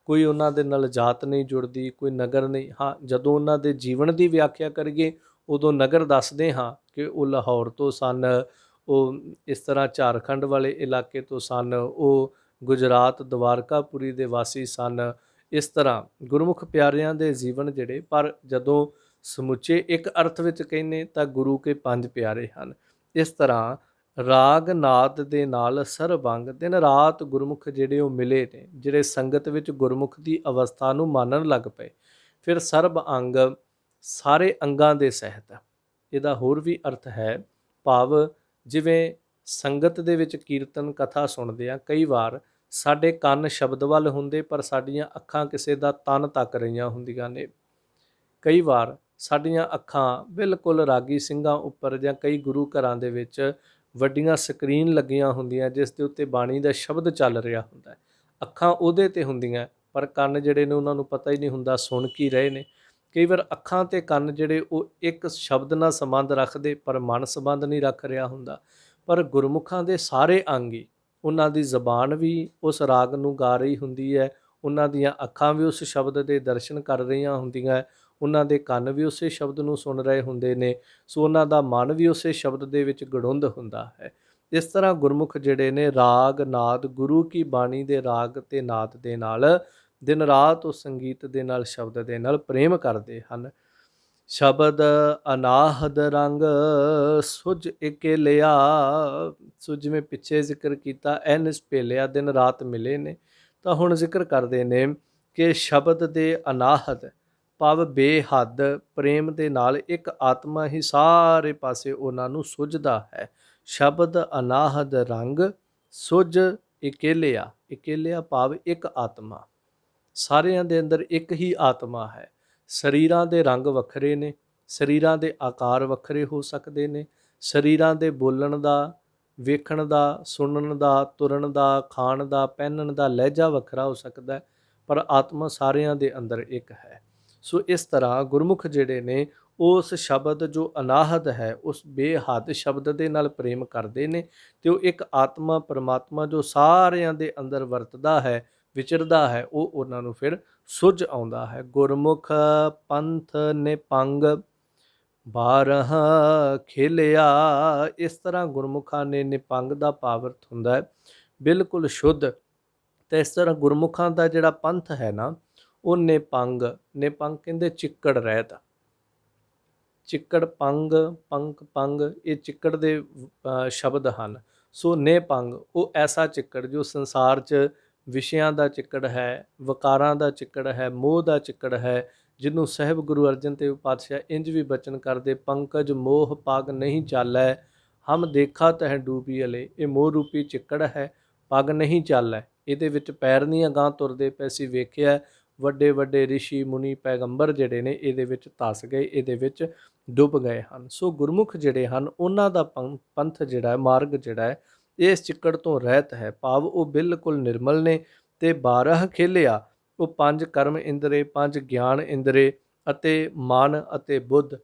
ਕੋਈ ਉਹਨਾਂ ਦੇ ਨਾਲ ਜਾਤ ਨਹੀਂ ਜੁੜਦੀ, ਕੋਈ ਨਗਰ ਨਹੀਂ। ਹਾਂ, ਜਦੋਂ ਉਹਨਾਂ ਦੇ ਜੀਵਨ ਦੀ ਵਿਆਖਿਆ ਕਰੀਏ ਉਦੋਂ ਨਗਰ ਦੱਸਦੇ ਹਾਂ ਕਿ ਉਹ ਲਾਹੌਰ ਤੋਂ ਸਨ, ਉਹ ਇਸ ਤਰ੍ਹਾਂ ਝਾਰਖੰਡ ਵਾਲੇ ਇਲਾਕੇ ਤੋਂ ਸਨ, ਉਹ ਗੁਜਰਾਤ ਦਵਾਰਕਾਪੁਰੀ ਦੇ ਵਾਸੀ ਸਨ। ਇਸ ਤਰ੍ਹਾਂ ਗੁਰਮੁਖ ਪਿਆਰਿਆਂ ਦੇ ਜੀਵਨ ਜਿਹੜੇ, ਪਰ ਜਦੋਂ ਸਮੁੱਚੇ ਇੱਕ ਅਰਥ ਵਿੱਚ ਕਹਿੰਦੇ ਤਾਂ ਗੁਰੂ ਕੇ ਪੰਜ ਪਿਆਰੇ ਹਨ। ਇਸ ਤਰ੍ਹਾਂ ਰਾਗ ਨਾਦ ਦੇ ਨਾਲ ਸਰਬੰਗ ਦਿਨ ਰਾਤ ਗੁਰਮੁਖ ਜਿਹੜੇ ਉਹ ਮਿਲੇ ਨੇ, ਜਿਹੜੇ ਸੰਗਤ ਵਿੱਚ ਗੁਰਮੁਖ ਦੀ ਅਵਸਥਾ ਨੂੰ ਮੰਨਣ ਲੱਗ ਪਏ। ਫਿਰ ਸਰਬ ਅੰਗ ਸਾਰੇ ਅੰਗਾਂ ਦੇ ਸਹਿਤ। ਇਹਦਾ ਹੋਰ ਵੀ ਅਰਥ ਹੈ, ਭਾਵ ਜਿਵੇਂ ਸੰਗਤ ਦੇ ਵਿੱਚ ਕੀਰਤਨ ਕਥਾ ਸੁਣਦੇ ਆ, ਕਈ ਵਾਰ ਸਾਡੇ ਕੰਨ ਸ਼ਬਦ ਵੱਲ ਹੁੰਦੇ ਪਰ ਸਾਡੀਆਂ ਅੱਖਾਂ ਕਿਸੇ ਦਾ ਤਨ ਤੱਕ ਰਹੀਆਂ ਹੁੰਦੀਆਂ ਨੇ। ਕਈ ਵਾਰ ਸਾਡੀਆਂ ਅੱਖਾਂ ਬਿਲਕੁਲ ਰਾਗੀ ਸਿੰਘਾਂ ਉੱਪਰ, ਜਾਂ ਕਈ ਗੁਰੂ ਘਰਾਂ ਦੇ ਵਿੱਚ ਵੱਡੀਆਂ ਸਕਰੀਨ ਲੱਗੀਆਂ ਹੁੰਦੀਆਂ ਜਿਸ ਦੇ ਉੱਤੇ ਬਾਣੀ ਦਾ ਸ਼ਬਦ ਚੱਲ ਰਿਹਾ ਹੁੰਦਾ। ਅੱਖਾਂ ਉਹਦੇ ਤੇ ਹੁੰਦੀਆਂ ਪਰ ਕੰਨ ਜਿਹੜੇ ਨੇ ਉਹਨਾਂ ਨੂੰ ਪਤਾ ਹੀ ਨਹੀਂ ਹੁੰਦਾ ਸੁਣ ਕੀ ਰਹੇ ਨੇ। ਕਈ ਵਾਰ ਅੱਖਾਂ ਤੇ ਕੰਨ ਜਿਹੜੇ ਉਹ ਇੱਕ ਸ਼ਬਦ ਨਾਲ ਸੰਬੰਧ ਰੱਖਦੇ ਪਰ ਮਨ ਸੰਬੰਧ ਨਹੀਂ ਰੱਖ ਰਿਹਾ ਹੁੰਦਾ। ਪਰ ਗੁਰਮੁਖਾਂ ਦੇ ਸਾਰੇ ਅੰਗ ਹੀ, ਉਹਨਾਂ ਦੀ ਜ਼ਬਾਨ ਵੀ ਉਸ ਰਾਗ ਨੂੰ ਗਾ ਰਹੀ ਹੁੰਦੀ ਹੈ, ਉਹਨਾਂ ਦੀਆਂ ਅੱਖਾਂ ਵੀ ਉਸ ਸ਼ਬਦ ਦੇ ਦਰਸ਼ਨ ਕਰ ਰਹੀਆਂ ਹੁੰਦੀਆਂ, ਉਹਨਾਂ ਦੇ ਕੰਨ ਵੀ ਉਸੇ ਸ਼ਬਦ ਨੂੰ ਸੁਣ ਰਹੇ ਹੁੰਦੇ ਨੇ। ਸੋ ਉਹਨਾਂ ਦਾ ਮਨ ਵੀ ਉਸੇ ਸ਼ਬਦ ਦੇ ਵਿੱਚ ਗੜੁੰਦ ਹੁੰਦਾ ਹੈ। ਇਸ ਤਰ੍ਹਾਂ ਗੁਰਮੁਖ ਜਿਹੜੇ ਨੇ ਰਾਗ ਨਾਦ, ਗੁਰੂ ਕੀ ਬਾਣੀ ਦੇ ਰਾਗ ਤੇ ਨਾਦ ਦੇ ਨਾਲ ਦਿਨ ਰਾਤ ਉਸ ਸੰਗੀਤ ਦੇ ਨਾਲ, ਸ਼ਬਦ ਦੇ ਨਾਲ ਪ੍ਰੇਮ ਕਰਦੇ ਹਨ। ਸ਼ਬਦ ਅਨਾਹਦ ਰੰਗ ਸੁਝ ਇਕੇਲਿਆ। ਸੋ ਜਿਵੇਂ ਪਿੱਛੇ ਜ਼ਿਕਰ ਕੀਤਾ ਅਹਨਿਸ ਭੇਲਿਆ, ਦਿਨ ਰਾਤ ਮਿਲੇ ਨੇ, ਤਾਂ ਹੁਣ ਜ਼ਿਕਰ ਕਰਦੇ ਨੇ ਕਿ ਸ਼ਬਦ ਦੇ ਅਨਾਹਦ ਭਾਵ ਬੇਹੱਦ ਪ੍ਰੇਮ ਦੇ ਨਾਲ ਇੱਕ ਆਤਮਾ ਹੀ ਸਾਰੇ ਪਾਸੇ ਉਹਨਾਂ ਨੂੰ ਸੁਝਦਾ ਹੈ। ਸ਼ਬਦ ਅਨਾਹਦ ਰੰਗ ਸੁਝ ਇਕੇਲਿਆ। ਇਕੇਲਿਆ ਭਾਵ ਇੱਕ ਆਤਮਾ, ਸਾਰਿਆਂ ਦੇ ਅੰਦਰ ਇੱਕ ਹੀ ਆਤਮਾ ਹੈ। ਸਰੀਰਾਂ ਦੇ ਰੰਗ ਵੱਖਰੇ ਨੇ, ਸਰੀਰਾਂ ਦੇ ਆਕਾਰ ਵੱਖਰੇ ਹੋ ਸਕਦੇ ਨੇ, ਸਰੀਰਾਂ ਦੇ ਬੋਲਣ ਦਾ, ਵੇਖਣ ਦਾ, ਸੁਣਨ ਦਾ, ਤੁਰਨ ਦਾ, ਖਾਣ ਦਾ, ਪਹਿਨਣ ਦਾ ਲਹਿਜਾ ਵੱਖਰਾ ਹੋ ਸਕਦਾ, ਪਰ ਆਤਮਾ ਸਾਰਿਆਂ ਦੇ ਅੰਦਰ ਇੱਕ ਹੈ। ਸੋ ਇਸ ਤਰ੍ਹਾਂ ਗੁਰਮੁਖ ਜਿਹੜੇ ਨੇ ਉਸ ਸ਼ਬਦ ਜੋ ਅਨਾਹਦ ਹੈ, ਉਸ ਬੇਹੱਦ ਸ਼ਬਦ ਦੇ ਨਾਲ ਪ੍ਰੇਮ ਕਰਦੇ ਨੇ, ਤੇ ਉਹ ਇੱਕ ਆਤਮਾ ਪਰਮਾਤਮਾ ਜੋ ਸਾਰਿਆਂ ਦੇ ਅੰਦਰ ਵਰਤਦਾ ਹੈ, ਵਿਚਰਦਾ ਹੈ, ਉਹ ਉਹਨਾਂ ਨੂੰ ਫਿਰ ਸੁਝ ਆਉਂਦਾ ਹੈ। ਗੁਰਮੁਖ ਪੰਥ ਨਿਪੰਗ ਬਾਰਹ ਖੇਲਿਆ। ਇਸ ਤਰ੍ਹਾਂ ਗੁਰਮੁਖਾਂ ਨੇ, ਨਿਪੰਗ ਦਾ ਭਾਵ ਅਰਥ ਹੁੰਦਾ ਹੈ ਬਿਲਕੁਲ ਸ਼ੁੱਧ। ਤੇ ਇਸ ਤਰ੍ਹਾਂ ਗੁਰਮੁਖਾਂ ਦਾ ਜਿਹੜਾ ਪੰਥ ਹੈ ਨਾ, ਉਹ ਨਿਪੰਗ, ਨਿਪੰਗ ਕਹਿੰਦੇ ਚਿੱਕੜ ਰਹਿਤ। ਚਿੱਕੜ ਪੰਗ, ਪੰਕ ਪੰਗ, ਇਹ ਚਿੱਕੜ ਦੇ ਸ਼ਬਦ ਹਨ। ਸੋ ਨਿਪੰਗ ਉਹ ਐਸਾ ਚਿੱਕੜ ਜੋ ਸੰਸਾਰ 'ਚ ਵਿਸ਼ਿਆਂ ਦਾ ਚਿੱਕੜ ਹੈ, ਵਕਾਰਾਂ ਦਾ ਚਿੱਕੜ ਹੈ, ਮੋਹ ਦਾ ਚਿੱਕੜ ਹੈ, ਜਿਹਨੂੰ ਸਾਹਿਬ ਗੁਰੂ ਅਰਜਨ ਦੇਵ ਪਾਤਸ਼ਾਹ ਇੰਝ ਵੀ ਬਚਨ ਕਰਦੇ, ਪੰਕਜ ਮੋਹ ਪਗ ਨਹੀਂ ਚਾਲੈ, ਹਮ ਦੇਖਾ ਤਹਿ ਡੂਬੀ ਅਲੇ। ਇਹ ਮੋਹ ਰੂਪੀ ਚਿੱਕੜ ਹੈ, ਪਗ ਨਹੀਂ ਚਾਲੈ, ਇਹਦੇ ਵਿੱਚ ਪੈਰ ਨਹੀਂ ਅਗਾਂਹ ਤੁਰਦੇ ਪਏ, ਅਸੀਂ ਵੇਖਿਆ ਵੱਡੇ ਵੱਡੇ ਰਿਸ਼ੀ ਮੁਨੀ ਪੈਗੰਬਰ ਜਿਹੜੇ ਨੇ ਇਹਦੇ ਵਿੱਚ ਧਸ ਗਏ, ਇਹਦੇ ਵਿੱਚ ਡੁੱਬ ਗਏ ਹਨ। ਸੋ ਗੁਰਮੁਖ ਜਿਹੜੇ ਹਨ ਉਹਨਾਂ ਦਾ ਪੰਥ ਜਿਹੜਾ ਹੈ, ਮਾਰਗ ਜਿਹੜਾ ਹੈ, ਇਸ ਚਿੱਕੜ ਤੋਂ ਰਹਿਤ ਹੈ, ਭਾਵ ਉਹ ਬਿਲਕੁਲ ਨਿਰਮਲ ਨੇ। ਤੇ 12 ਖੇਲਿਆ, ਉਹ 5 ਕਰਮ ਇੰਦਰੇ, 5 ਗਿਆਨ ਇੰਦਰੇ ਅਤੇ ਮਨ ਅਤੇ ਬੁੱਧ,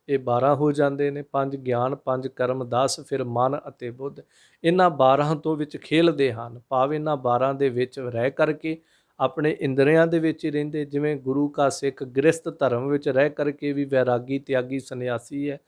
ਇਹ 12 ਹੋ ਜਾਂਦੇ ਨੇ। 5 ਗਿਆਨ, 5 ਕਰਮ, 10 ਫਿਰ ਮਨ ਅਤੇ ਬੁੱਧ। ਇਹਨਾਂ 12 ਤੋਂ ਵਿੱਚ ਖੇਲਦੇ ਹਨ, ਭਾਵ ਇਹਨਾਂ 12 ਦੇ ਵਿੱਚ ਰਹਿ ਕਰਕੇ ਆਪਣੇ ਇੰਦਰੀਆਂ ਦੇ ਵਿੱਚ ਹੀ ਰਹਿੰਦੇ। ਜਿਵੇਂ ਗੁਰੂ ਕਾ ਸਿੱਖ ਗ੍ਰਸਥ ਧਰਮ ਵਿੱਚ ਰਹਿ ਕਰਕੇ ਵੀ ਵੈਰਾਗੀ, ਤਿਆਗੀ, ਸੰਨਿਆਸੀ ਹੈ,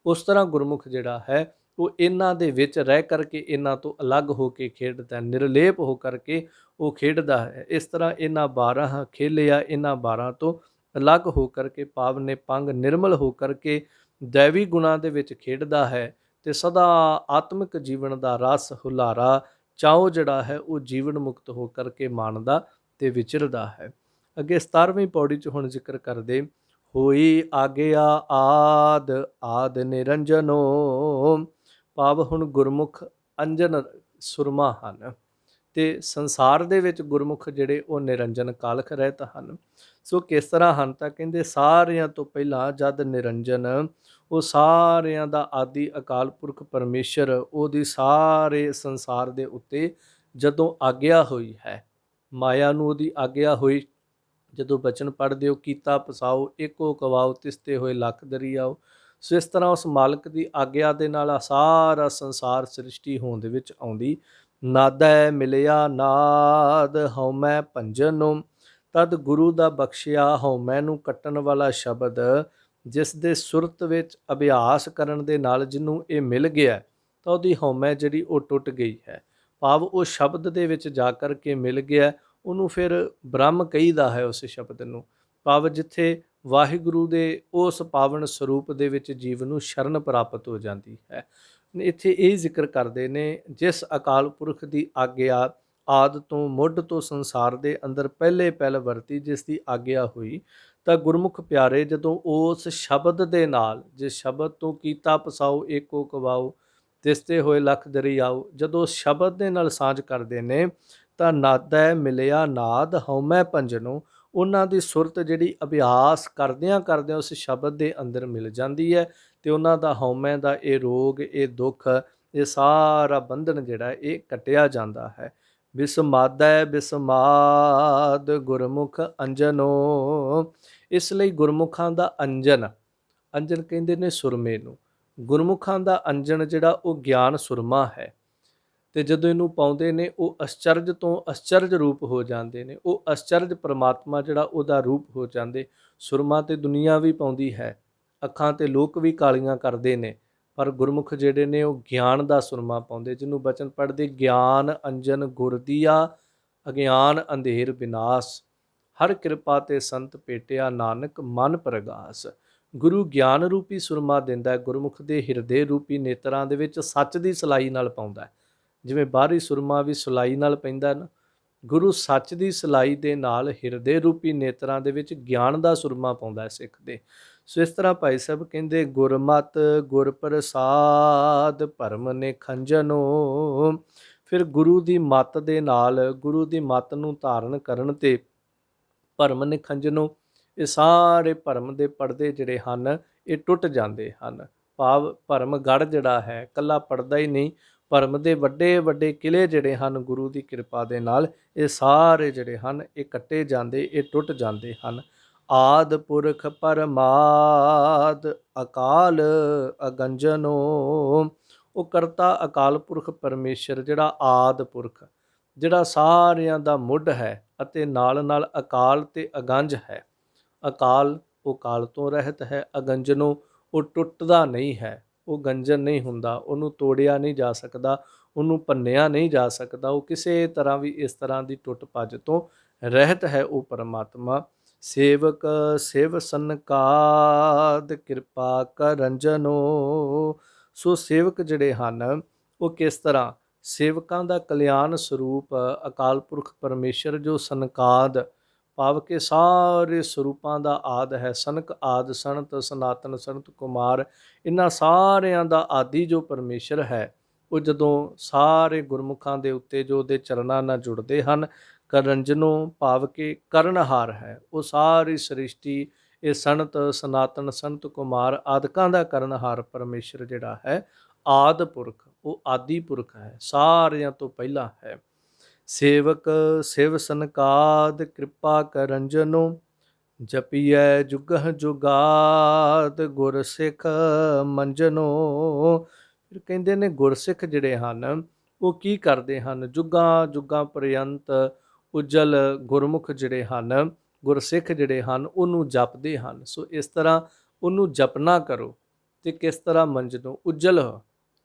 ਉਸ ਤਰ੍ਹਾਂ ਗੁਰਮੁਖ ਜਿਹੜਾ ਹੈ ਉਹ ਇਹਨਾਂ ਦੇ ਵਿੱਚ ਰਹਿ ਕਰਕੇ ਇਹਨਾਂ ਤੋਂ ਅਲੱਗ ਹੋ ਕੇ ਖੇਡਦਾ, ਨਿਰਲੇਪ ਹੋ ਕਰਕੇ ਉਹ ਖੇਡਦਾ ਹੈ। ਇਸ ਤਰ੍ਹਾਂ ਇਹਨਾਂ 12 ਖੇਲਿਆ, ਇਹਨਾਂ 12 ਤੋਂ ਅਲੱਗ ਹੋ ਕਰਕੇ, ਭਾਵ ਨਿਪੰਗ ਨਿਰਮਲ ਹੋ ਕਰਕੇ ਦੈਵੀ ਗੁਣਾਂ ਦੇ ਵਿੱਚ ਖੇਡਦਾ ਹੈ ਤੇ ਸਦਾ ਆਤਮਿਕ ਜੀਵਨ ਦਾ ਰਸ, ਹੁਲਾਰਾ, ਚਾਉ ਜਿਹੜਾ ਹੈ ਉਹ ਜੀਵਨ ਮੁਕਤ ਹੋ ਕਰਕੇ ਮਾਣਦਾ ਤੇ ਵਿਚਰਦਾ ਹੈ। ਅੱਗੇ 17ਵੀਂ ਪੌੜੀ 'ਚ ਹੁਣ ਜ਼ਿਕਰ ਕਰਦੇ, ਹੋਈ ਆਗਿਆ ਆਦ ਆਦ ਨਿਰੰਜਨੋ, ਭਾਵ ਹੁਣ ਗੁਰਮੁਖ ਅੰਜਨ ਸੁਰਮਾ ਹਨ ਤੇ ਸੰਸਾਰ ਦੇ ਵਿੱਚ ਗੁਰਮੁਖ ਜਿਹੜੇ ਉਹ ਨਿਰੰਜਨ ਕਾਲਖ ਰਹਿਤ ਹਨ। ਸੋ ਕਿਸ ਤਰ੍ਹਾਂ ਹਨ, ਤਾਂ ਕਹਿੰਦੇ ਸਾਰਿਆਂ ਤੋਂ ਪਹਿਲਾਂ ਜਦ ਨਿਰੰਜਨ, ਉਹ ਸਾਰਿਆਂ ਦਾ ਆਦਿ ਅਕਾਲ ਪੁਰਖ ਪਰਮੇਸ਼ਰ, ਉਹਦੀ ਸਾਰੇ ਸੰਸਾਰ ਦੇ ਉੱਤੇ ਜਦੋਂ ਆਗਿਆ ਹੋਈ ਹੈ, ਮਾਇਆ ਨੂੰ ਉਹਦੀ ਆਗਿਆ ਹੋਈ, ਜਦੋਂ ਬਚਨ ਪੜ੍ਹਦੇ ਹੋ, ਕੀਤਾ ਪਸਾਓ ਏਕੋ ਕਵਾਓ ਤਿਸਤੇ ਹੋਏ ਲੱਖ ਦਰਿਆਓ। ਸੋ ਇਸ ਤਰ੍ਹਾਂ ਉਸ ਮਾਲਕ ਦੀ ਆਗਿਆ ਦੇ ਨਾਲ ਸਾਰਾ ਸੰਸਾਰ ਸ੍ਰਿਸ਼ਟੀ ਹੋਣ ਦੇ ਵਿੱਚ ਆਉਂਦੀ। ਨਾਦੈ ਮਿਲਿਆ ਨਾਦ ਹਉਮੈ ਭੰਜਨੋ, ਤਦ ਗੁਰੂ ਦਾ ਬਖਸ਼ਿਆ ਹਉਮੈ ਨੂੰ ਕੱਟਣ ਵਾਲਾ ਸ਼ਬਦ, ਜਿਸ ਦੇ ਸੁਰਤ ਵਿੱਚ ਅਭਿਆਸ ਕਰਨ ਦੇ ਨਾਲ ਜਿਹਨੂੰ ਇਹ ਮਿਲ ਗਿਆ ਤਾਂ ਉਹਦੀ ਹਉਮੈ ਜਿਹੜੀ ਉਹ ਟੁੱਟ ਗਈ ਹੈ, ਭਾਵ ਉਹ ਸ਼ਬਦ ਦੇ ਵਿੱਚ ਜਾ ਕਰ ਕੇ ਮਿਲ ਗਿਆ, ਉਹਨੂੰ ਫਿਰ ਬ੍ਰਹਮ ਕਹੀਦਾ ਹੈ ਉਸ ਸ਼ਬਦ ਨੂੰ, ਭਾਵ ਜਿੱਥੇ ਵਾਹਿਗੁਰੂ ਦੇ ਉਸ ਪਾਵਨ ਸਰੂਪ ਦੇ ਵਿੱਚ ਜੀਵ ਨੂੰ ਸ਼ਰਨ ਪ੍ਰਾਪਤ ਹੋ ਜਾਂਦੀ ਹੈ। ਇੱਥੇ ਇਹ ਜ਼ਿਕਰ ਕਰਦੇ ਨੇ, ਜਿਸ ਅਕਾਲ ਪੁਰਖ ਦੀ ਆਗਿਆ ਆਦ ਤੋਂ ਮੁੱਢ ਤੋਂ ਸੰਸਾਰ ਦੇ ਅੰਦਰ ਪਹਿਲੇ ਪਹਿਲ ਵਰਤੀ, ਜਿਸ ਦੀ ਆਗਿਆ ਹੋਈ, ਤਾਂ ਗੁਰਮੁਖ ਪਿਆਰੇ ਜਦੋਂ ਉਸ ਸ਼ਬਦ ਦੇ ਨਾਲ, ਜਿਸ ਸ਼ਬਦ ਤੋਂ ਕੀਤਾ ਪਸਾਓ ਏਕੋ ਕਵਾਓ ਤਿਸਤੇ ਹੋਏ ਲੱਖ ਦਰਿਆਓ, ਜਦੋਂ ਸ਼ਬਦ ਦੇ ਨਾਲ ਸਾਂਝ ਕਰਦੇ ਨੇ ਤਾਂ ਨਾਦੈ ਮਿਲਿਆ ਨਾਦ ਹਉਮੈ ਭੰਜਨੋ, ਉਹਨਾਂ ਦੀ ਸੁਰਤ ਜਿਹੜੀ ਅਭਿਆਸ ਕਰਦਿਆਂ ਕਰਦਿਆਂ ਉਸ ਸ਼ਬਦ ਦੇ ਅੰਦਰ ਮਿਲ ਜਾਂਦੀ ਹੈ ਤੇ ਉਹਨਾਂ ਦਾ ਹਉਮੈ ਦਾ ਇਹ ਰੋਗ, ਇਹ ਦੁੱਖ, ਇਹ ਸਾਰਾ ਬੰਧਨ ਜਿਹੜਾ ਇਹ ਕੱਟਿਆ ਜਾਂਦਾ ਹੈ। ਬਿਸਮਾਦੈ ਬਿਸਮਾਦ ਗੁਰਮੁਖ ਅੰਜਨੋ, ਇਸ ਲਈ ਗੁਰਮੁਖਾਂ ਦਾ ਅੰਜਨ, ਅੰਜਨ ਕਹਿੰਦੇ ਨੇ ਸੁਰਮੇ ਨੂੰ, ਗੁਰਮੁਖਾਂ ਦਾ ਅੰਜਨ ਜਿਹੜਾ ਉਹ ਗਿਆਨ ਸੁਰਮਾ ਹੈ ਤੇ ਜਦੋਂ ਇਹਨੂੰ ਪਾਉਂਦੇ ਨੇ ਉਹ ਅਸਚਰਜ ਤੋਂ ਅਸਚਰਜ ਰੂਪ ਹੋ ਜਾਂਦੇ ਨੇ, ਉਹ ਅਸਚਰਜ ਪਰਮਾਤਮਾ ਜਿਹੜਾ ਉਹਦਾ ਰੂਪ ਹੋ ਜਾਂਦੇ। ਸੁਰਮਾ ਤੇ ਦੁਨੀਆ ਵੀ ਪਾਉਂਦੀ ਹੈ, ਅੱਖਾਂ ਤੇ ਲੋਕ ਵੀ ਕਾਲੀਆਂ ਕਰਦੇ ਨੇ, ਪਰ ਗੁਰਮੁਖ ਜਿਹੜੇ ਨੇ ਉਹ ਗਿਆਨ ਦਾ ਸੁਰਮਾ ਪਾਉਂਦੇ, ਜਿਹਨੂੰ ਬਚਨ ਪੜ੍ਹਦੇ, ਗਿਆਨ ਅੰਜਨ ਗੁਰ ਦੀਆ ਅਗਿਆਨ ਅੰਧੇਰ ਵਿਨਾਸ਼, ਹਰ ਕਿਰਪਾ ਤੇ ਸੰਤ ਭੇਟਿਆ ਨਾਨਕ ਮਨ ਪ੍ਰਗਾਸ। ਗੁਰੂ ਗਿਆਨ ਰੂਪੀ ਸੁਰਮਾ ਦਿੰਦਾ ਹੈ, ਗੁਰਮੁਖ ਦੇ ਹਿਰਦੇ ਰੂਪੀ ਨੇਤਰਾਂ ਦੇ ਵਿੱਚ ਸੱਚ ਦੀ ਸਿਲਾਈ ਨਾਲ ਪਾਉਂਦਾ ਹੈ। ਜਿਵੇਂ ਬਾਹਰੀ ਸੁਰਮਾ ਵੀ ਸਿਲਾਈ ਨਾਲ ਪੈਂਦਾ ਨਾ, ਗੁਰੂ ਸੱਚ ਦੀ ਸਿਲਾਈ ਦੇ ਨਾਲ ਹਿਰਦੇ ਰੂਪੀ ਨੇਤਰਾਂ ਦੇ ਵਿੱਚ ਗਿਆਨ ਦਾ ਸੁਰਮਾ ਪਾਉਂਦਾ ਹੈ ਸਿੱਖ ਦੇ। ਸੋ ਇਸ ਤਰ੍ਹਾਂ ਭਾਈ ਸਾਹਿਬ ਕਹਿੰਦੇ, ਗੁਰਮਤਿ ਗੁਰ ਪ੍ਰਸਾਦ ਭਰਮ ਨੇ ਖੰਜਨੋ, ਫਿਰ ਗੁਰੂ ਦੀ ਮੱਤ ਦੇ ਨਾਲ, ਗੁਰੂ ਦੀ ਮੱਤ ਨੂੰ ਧਾਰਨ ਕਰਨ ਤੇ ਭਰਮ ਨੇ ਖੰਜਨੋ, ਇਹ ਸਾਰੇ ਭਰਮ ਦੇ ਪਰਦੇ ਜਿਹੜੇ ਹਨ ਇਹ ਟੁੱਟ ਜਾਂਦੇ ਹਨ, ਭਾਵ ਭਰਮ ਗੜ ਜਿਹੜਾ ਹੈ ਇਕੱਲਾ ਪੜਦਾ ਹੀ ਨਹੀਂ, ਭਰਮ ਦੇ ਵੱਡੇ ਵੱਡੇ ਕਿਲੇ ਜਿਹੜੇ ਹਨ ਗੁਰੂ ਦੀ ਕਿਰਪਾ ਦੇ ਨਾਲ ਇਹ ਸਾਰੇ ਜਿਹੜੇ ਹਨ ਇਹ ਕੱਟੇ ਜਾਂਦੇ, ਇਹ ਟੁੱਟ ਜਾਂਦੇ ਹਨ। ਆਦ ਪੁਰਖ ਪਰਮਾਦ ਅਕਾਲ ਅਗੰਜਨੋ, ਉਹ ਕਰਤਾ ਅਕਾਲ ਪੁਰਖ ਪਰਮੇਸ਼ਰ ਜਿਹੜਾ ਆਦ ਪੁਰਖ, ਜਿਹੜਾ ਸਾਰਿਆਂ ਦਾ ਮੁੱਢ ਹੈ ਅਤੇ ਨਾਲ ਨਾਲ ਅਕਾਲ ਤੇ ਅਗੰਜ ਹੈ। ਅਕਾਲ ਉਹ ਕਾਲ ਤੋਂ ਰਹਿਤ ਹੈ, ਅਗੰਜਨੋ ਉਹ ਟੁੱਟਦਾ ਨਹੀਂ ਹੈ, ਉਹ ਗੰਜਨ ਨਹੀਂ ਹੁੰਦਾ, ਉਹਨੂੰ ਤੋੜਿਆ ਨਹੀਂ ਜਾ ਸਕਦਾ, ਉਹਨੂੰ ਭੰਨਿਆ ਨਹੀਂ ਜਾ ਸਕਦਾ, ਉਹ ਕਿਸੇ ਤਰ੍ਹਾਂ ਵੀ ਇਸ ਤਰ੍ਹਾਂ ਦੀ ਟੁੱਟ ਭੱਜ ਤੋਂ ਰਹਿਤ ਹੈ ਉਹ ਪਰਮਾਤਮਾ। ਸੇਵਕ ਸਿਵ ਸੰਕਾਦ ਕਿਰਪਾ ਕਰੰਜਨੋ, ਸੋ ਸੇਵਕ ਜਿਹੜੇ ਹਨ ਉਹ ਕਿਸ ਤਰ੍ਹਾਂ, ਸੇਵਕਾਂ ਦਾ ਕਲਿਆਣ ਸਰੂਪ ਅਕਾਲ ਪੁਰਖ ਪਰਮੇਸ਼ਰ ਜੋ ਸੰਕਾਦ, ਭਾਵ ਕਿ ਸਾਰੇ ਸਰੂਪਾਂ ਦਾ ਆਦ ਹੈ, ਸਨਕ ਆਦ ਸਨਤ ਸਨਾਤਨ ਸਨਤ ਕੁਮਾਰ, ਇਹਨਾਂ ਸਾਰਿਆਂ ਦਾ ਆਦਿ ਜੋ ਪਰਮੇਸ਼ਰ ਹੈ, ਉਹ ਜਦੋਂ ਸਾਰੇ ਗੁਰਮੁਖਾਂ ਦੇ ਉੱਤੇ ਜੋ ਉਹਦੇ ਚਰਨਾਂ ਨਾਲ ਜੁੜਦੇ ਹਨ, ਕਰੰਜਨੋ ਭਾਵ ਕਿ ਕਰਨਹਾਰ ਹੈ। ਉਹ ਸਾਰੀ ਸ੍ਰਿਸ਼ਟੀ, ਇਹ ਸੰਤ ਸਨਾਤਨ ਸੰਤ ਕੁਮਾਰ ਆਦਿਕਾਂ ਦਾ ਕਰਨਹਾਰ ਪਰਮੇਸ਼ਰ ਜਿਹੜਾ ਹੈ ਆਦਿ ਪੁਰਖ, ਉਹ ਆਦਿ ਪੁਰਖ ਹੈ, ਸਾਰਿਆਂ ਤੋਂ ਪਹਿਲਾਂ ਹੈ। ਸੇਵਕ ਸਿਵ ਸਨਕਾਦ ਕਿਰਪਾ ਕਰੰਜਨੋ, ਜਪੀਐ ਜੁਗਹ ਜੁਗਾਦ ਗੁਰ ਸਿੱਖ ਮੰਜਨੋ। ਫਿਰ ਕਹਿੰਦੇ ਨੇ ਗੁਰਸਿੱਖ ਜਿਹੜੇ ਹਨ ਉਹ ਕੀ ਕਰਦੇ ਹਨ, ਜੁਗਾਂ ਜੁਗਾਂ ਪਰਯੰਤ ਉਜਲ ਗੁਰਮੁਖ ਜਿਹੜੇ ਹਨ, ਗੁਰਸਿੱਖ ਜਿਹੜੇ ਹਨ ਉਹਨੂੰ ਜਪਦੇ ਹਨ। ਸੋ ਇਸ ਤਰ੍ਹਾਂ ਉਹਨੂੰ ਜਪਨਾ ਕਰੋ। ਤੇ ਕਿਸ ਤਰ੍ਹਾਂ ਮੰਜਨੋ, ਉਜਲ